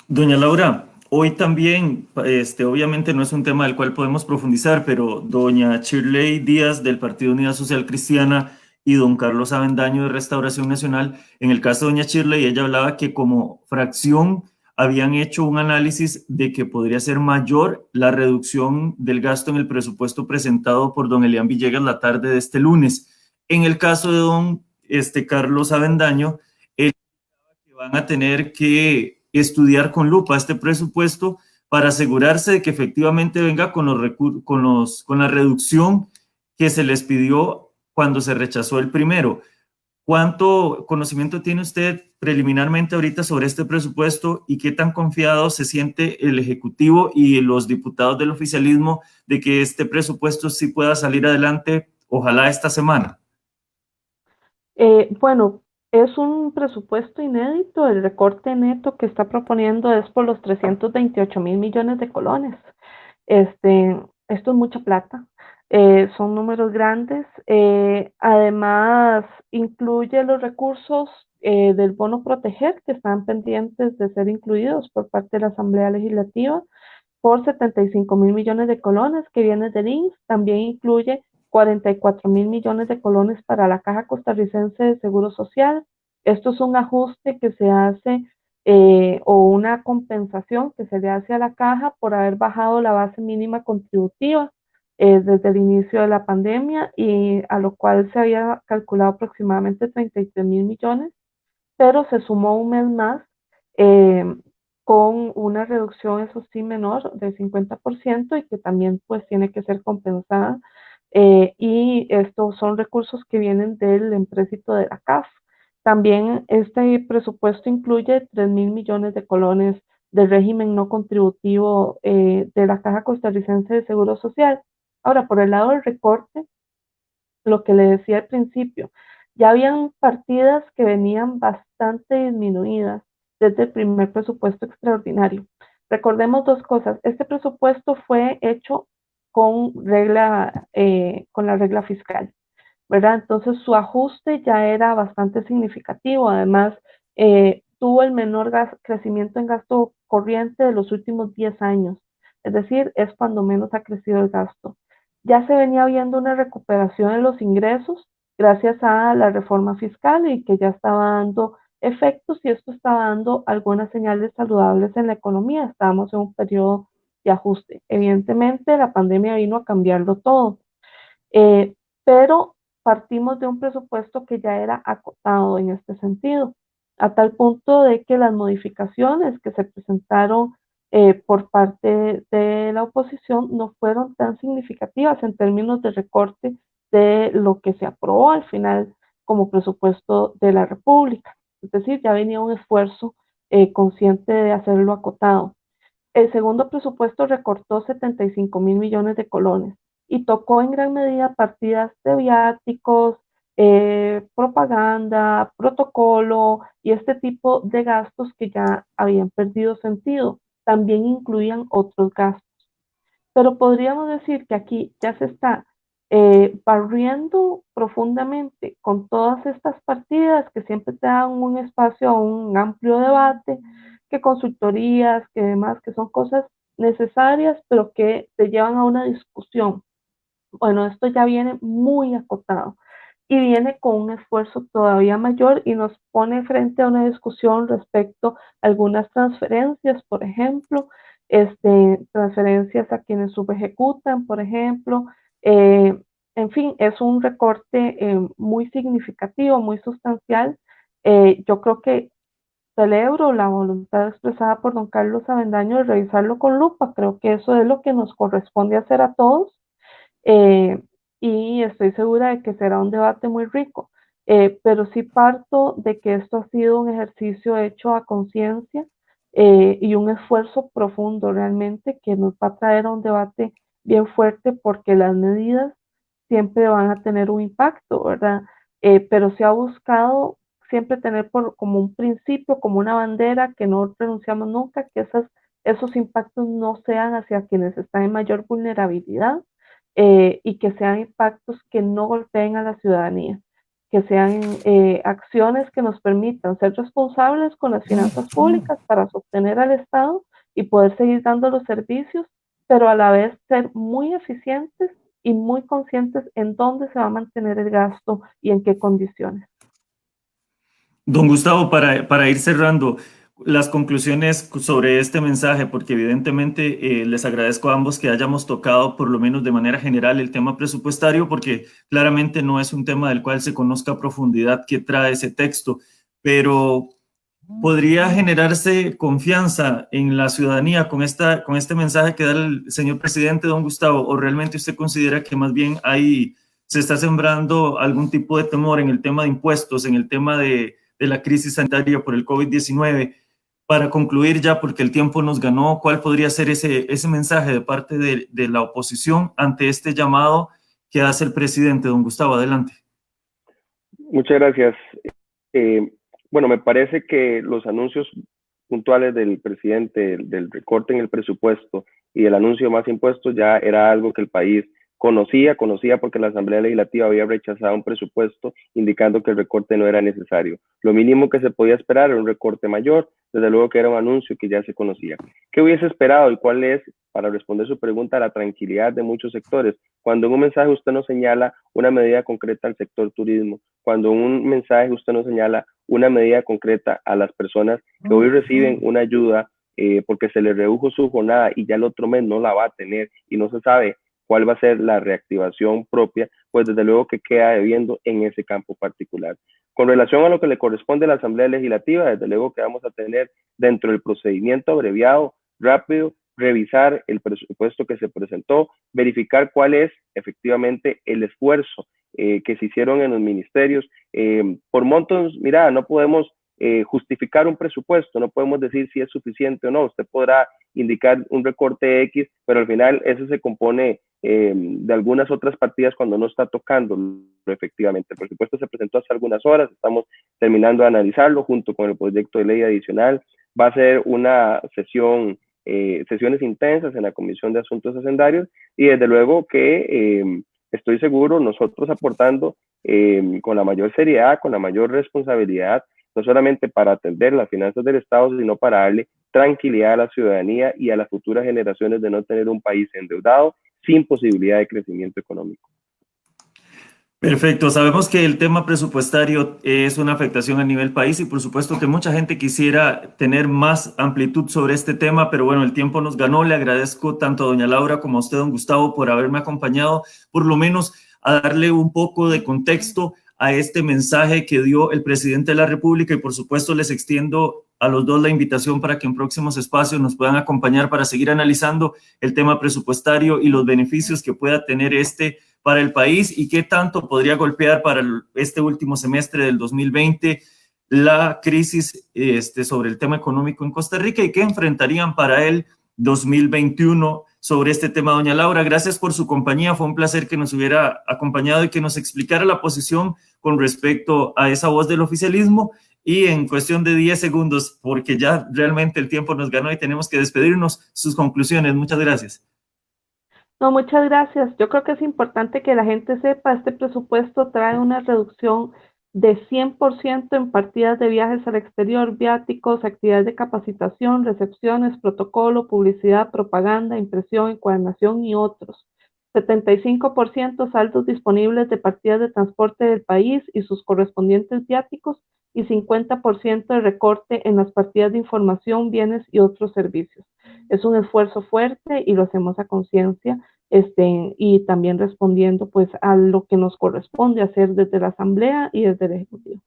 Speaker 1: Doña Laura, hoy también, obviamente no es un tema del cual podemos profundizar, pero doña Shirley Díaz del Partido Unidad Social Cristiana y don Carlos Avendaño de Restauración Nacional, en el caso de doña Shirley, ella hablaba que como fracción habían hecho un análisis de que podría ser mayor la reducción del gasto en el presupuesto presentado por don Elian Villegas la tarde de este lunes. En el caso de don Carlos Avendaño, él que van a tener que estudiar con lupa este presupuesto para asegurarse de que efectivamente venga con la reducción que se les pidió cuando se rechazó el primero. ¿Cuánto conocimiento tiene usted preliminarmente ahorita sobre este presupuesto y qué tan confiado se siente el Ejecutivo y los diputados del oficialismo de que este presupuesto sí pueda salir adelante, ojalá esta semana?
Speaker 2: Bueno, es un presupuesto inédito. El recorte neto que está proponiendo es por los 328.000 millones de colones. Esto es mucha plata, son números grandes. Además, incluye los recursos del bono proteger que están pendientes de ser incluidos por parte de la Asamblea Legislativa por 75.000 millones de colones que vienen del INSS. También incluye 44.000 millones de colones para la Caja Costarricense de Seguro Social. Esto es un ajuste que se hace o una compensación que se le hace a la caja por haber bajado la base mínima contributiva desde el inicio de la pandemia, y a lo cual se había calculado aproximadamente 33.000 millones, pero se sumó un mes más eh, con una reducción, eso sí, menor del 50% y que también pues tiene que ser compensada. Y estos son recursos que vienen del empréstito de la CAF. También este presupuesto incluye 3.000 millones de colones del régimen no contributivo de la Caja Costarricense de Seguro Social. Ahora, por el lado del recorte, lo que le decía al principio, ya habían partidas que venían bastante disminuidas desde el primer presupuesto extraordinario. Recordemos dos cosas. Este presupuesto fue hecho con con la regla fiscal, ¿verdad? Entonces su ajuste ya era bastante significativo. Además, tuvo el menor crecimiento en gasto corriente de los últimos 10 años. Es decir, es cuando menos ha crecido el gasto. Ya se venía viendo una recuperación en los ingresos gracias a la reforma fiscal y que ya estaba dando efectos, y esto estaba dando algunas señales saludables en la economía. Estábamos en un periodo de ajuste. Evidentemente, la pandemia vino a cambiarlo todo, pero partimos de un presupuesto que ya era acotado en este sentido, a tal punto de que las modificaciones que se presentaron por parte de la oposición no fueron tan significativas en términos de recorte de lo que se aprobó al final como presupuesto de la República. Es decir, ya venía un esfuerzo consciente de hacerlo acotado. El segundo presupuesto recortó 75.000 millones de colones y tocó en gran medida partidas de viáticos, propaganda, protocolo y este tipo de gastos que ya habían perdido sentido. También incluían otros gastos. Pero podríamos decir que aquí ya se está barriendo profundamente con todas estas partidas que siempre te dan un espacio a un amplio debate, que consultorías, que demás, que son cosas necesarias, pero que te llevan a una discusión. Bueno, esto ya viene muy acotado y viene con un esfuerzo todavía mayor y nos pone frente a una discusión respecto a algunas transferencias, por ejemplo, transferencias a quienes subejecutan, por ejemplo. eh, en fin, es un recorte muy significativo, muy sustancial. Yo creo que celebro la voluntad expresada por don Carlos Avendaño de revisarlo con lupa. Creo que eso es lo que nos corresponde hacer a todos, eh, y estoy segura de que será un debate muy rico. Pero sí parto de que esto ha sido un ejercicio hecho a conciencia y un esfuerzo profundo realmente que nos va a traer a un debate bien fuerte porque las medidas siempre van a tener un impacto, ¿verdad? Pero se ha buscado siempre tener como un principio, como una bandera que no renunciamos nunca, que esos impactos no sean hacia quienes están en mayor vulnerabilidad y que sean impactos que no golpeen a la ciudadanía, que sean acciones que nos permitan ser responsables con las finanzas públicas para sostener al Estado y poder seguir dando los servicios, pero a la vez ser muy eficientes y muy conscientes en dónde se va a mantener el gasto y en qué condiciones.
Speaker 1: Don Gustavo, para ir cerrando las conclusiones sobre este mensaje, porque evidentemente les agradezco a ambos que hayamos tocado por lo menos de manera general el tema presupuestario, porque claramente no es un tema del cual se conozca a profundidad qué trae ese texto, pero podría generarse confianza en la ciudadanía con este mensaje que da el señor presidente, don Gustavo, o realmente usted considera que más bien ahí se está sembrando algún tipo de temor en el tema de impuestos, en el tema de la crisis sanitaria por el COVID-19. Para concluir ya, porque el tiempo nos ganó, ¿cuál podría ser ese mensaje de parte de la oposición ante este llamado que hace el presidente? Don Gustavo, adelante.
Speaker 3: Muchas gracias. Eh, bueno, me parece que los anuncios puntuales del presidente, del recorte en el presupuesto y el anuncio de más impuestos ya era algo que el país conocía porque la Asamblea Legislativa había rechazado un presupuesto indicando que el recorte no era necesario. Lo mínimo que se podía esperar era un recorte mayor, desde luego que era un anuncio que ya se conocía. ¿Qué hubiese esperado y cuál es, para responder su pregunta, la tranquilidad de muchos sectores? Cuando en un mensaje usted no señala una medida concreta al sector turismo, cuando en un mensaje usted no señala una medida concreta a las personas que hoy reciben una ayuda porque se les redujo su jornada y ya el otro mes no la va a tener y no se sabe cuál va a ser la reactivación propia, pues desde luego que queda debiendo en ese campo particular. Con relación a lo que le corresponde a la Asamblea Legislativa, desde luego que vamos a tener dentro del procedimiento abreviado, rápido, revisar el presupuesto que se presentó, verificar cuál es efectivamente el esfuerzo que se hicieron en los ministerios. Por montos, mira, no podemos justificar un presupuesto, no podemos decir si es suficiente o no. Usted podrá indicar un recorte X, pero al final eso se compone de algunas otras partidas cuando no está tocando efectivamente. El presupuesto se presentó hace algunas horas, estamos terminando de analizarlo junto con el proyecto de ley adicional. Va a ser una sesiones intensas en la Comisión de Asuntos Hacendarios y desde luego que estoy seguro nosotros aportando con la mayor seriedad, con la mayor responsabilidad, no solamente para atender las finanzas del Estado, sino para darle tranquilidad a la ciudadanía y a las futuras generaciones de no tener un país endeudado sin posibilidad de crecimiento económico.
Speaker 1: Perfecto, sabemos que el tema presupuestario es una afectación a nivel país y por supuesto que mucha gente quisiera tener más amplitud sobre este tema, pero bueno, el tiempo nos ganó. Le agradezco tanto a doña Laura como a usted, don Gustavo, por haberme acompañado, por lo menos a darle un poco de contexto a este mensaje que dio el presidente de la República y por supuesto les extiendo a los dos la invitación para que en próximos espacios nos puedan acompañar para seguir analizando el tema presupuestario y los beneficios que pueda tener este para el país y qué tanto podría golpear para este último semestre del 2020 la crisis sobre el tema económico en Costa Rica y qué enfrentarían para el 2021 sobre este tema. Doña Laura, gracias por su compañía. Fue un placer que nos hubiera acompañado y que nos explicara la posición con respecto a esa voz del oficialismo. Y en cuestión de 10 segundos, porque ya realmente el tiempo nos ganó y tenemos que despedirnos, sus conclusiones. Muchas gracias.
Speaker 2: No, muchas gracias. Yo creo que es importante que la gente sepa, este presupuesto trae una reducción de 100% en partidas de viajes al exterior, viáticos, actividades de capacitación, recepciones, protocolo, publicidad, propaganda, impresión, encuadernación y otros. 75% saldos disponibles de partidas de transporte del país y sus correspondientes viáticos y 50% de recorte en las partidas de información, bienes y otros servicios. Es un esfuerzo fuerte y lo hacemos a conciencia y también respondiendo pues a lo que nos corresponde hacer desde la Asamblea y desde el Ejecutivo.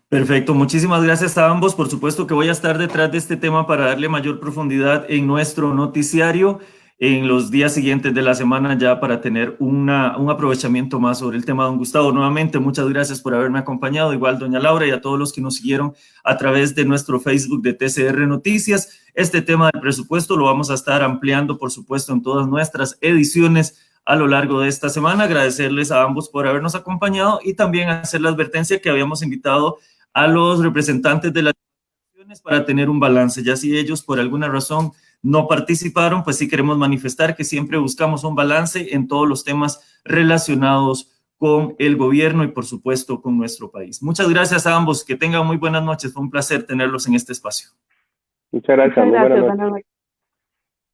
Speaker 1: Perfecto, muchísimas gracias a ambos. Por supuesto que voy a estar detrás de este tema para darle mayor profundidad en nuestro noticiario en los días siguientes de la semana ya para tener un aprovechamiento más sobre el tema. Don Gustavo, nuevamente muchas gracias por haberme acompañado, igual doña Laura y a todos los que nos siguieron a través de nuestro Facebook de TCR Noticias. Este tema del presupuesto lo vamos a estar ampliando, por supuesto, en todas nuestras ediciones a lo largo de esta semana. Agradecerles a ambos por habernos acompañado y también hacer la advertencia que habíamos invitado a los representantes de las instituciones para tener un balance. Ya si ellos por alguna razón no participaron, pues sí queremos manifestar que siempre buscamos un balance en todos los temas relacionados con el gobierno y por supuesto con nuestro país. Muchas gracias a ambos, que tengan muy buenas noches, fue un placer tenerlos en este espacio.
Speaker 3: Muchas gracias, muy buenas noches.
Speaker 2: Buenas noches.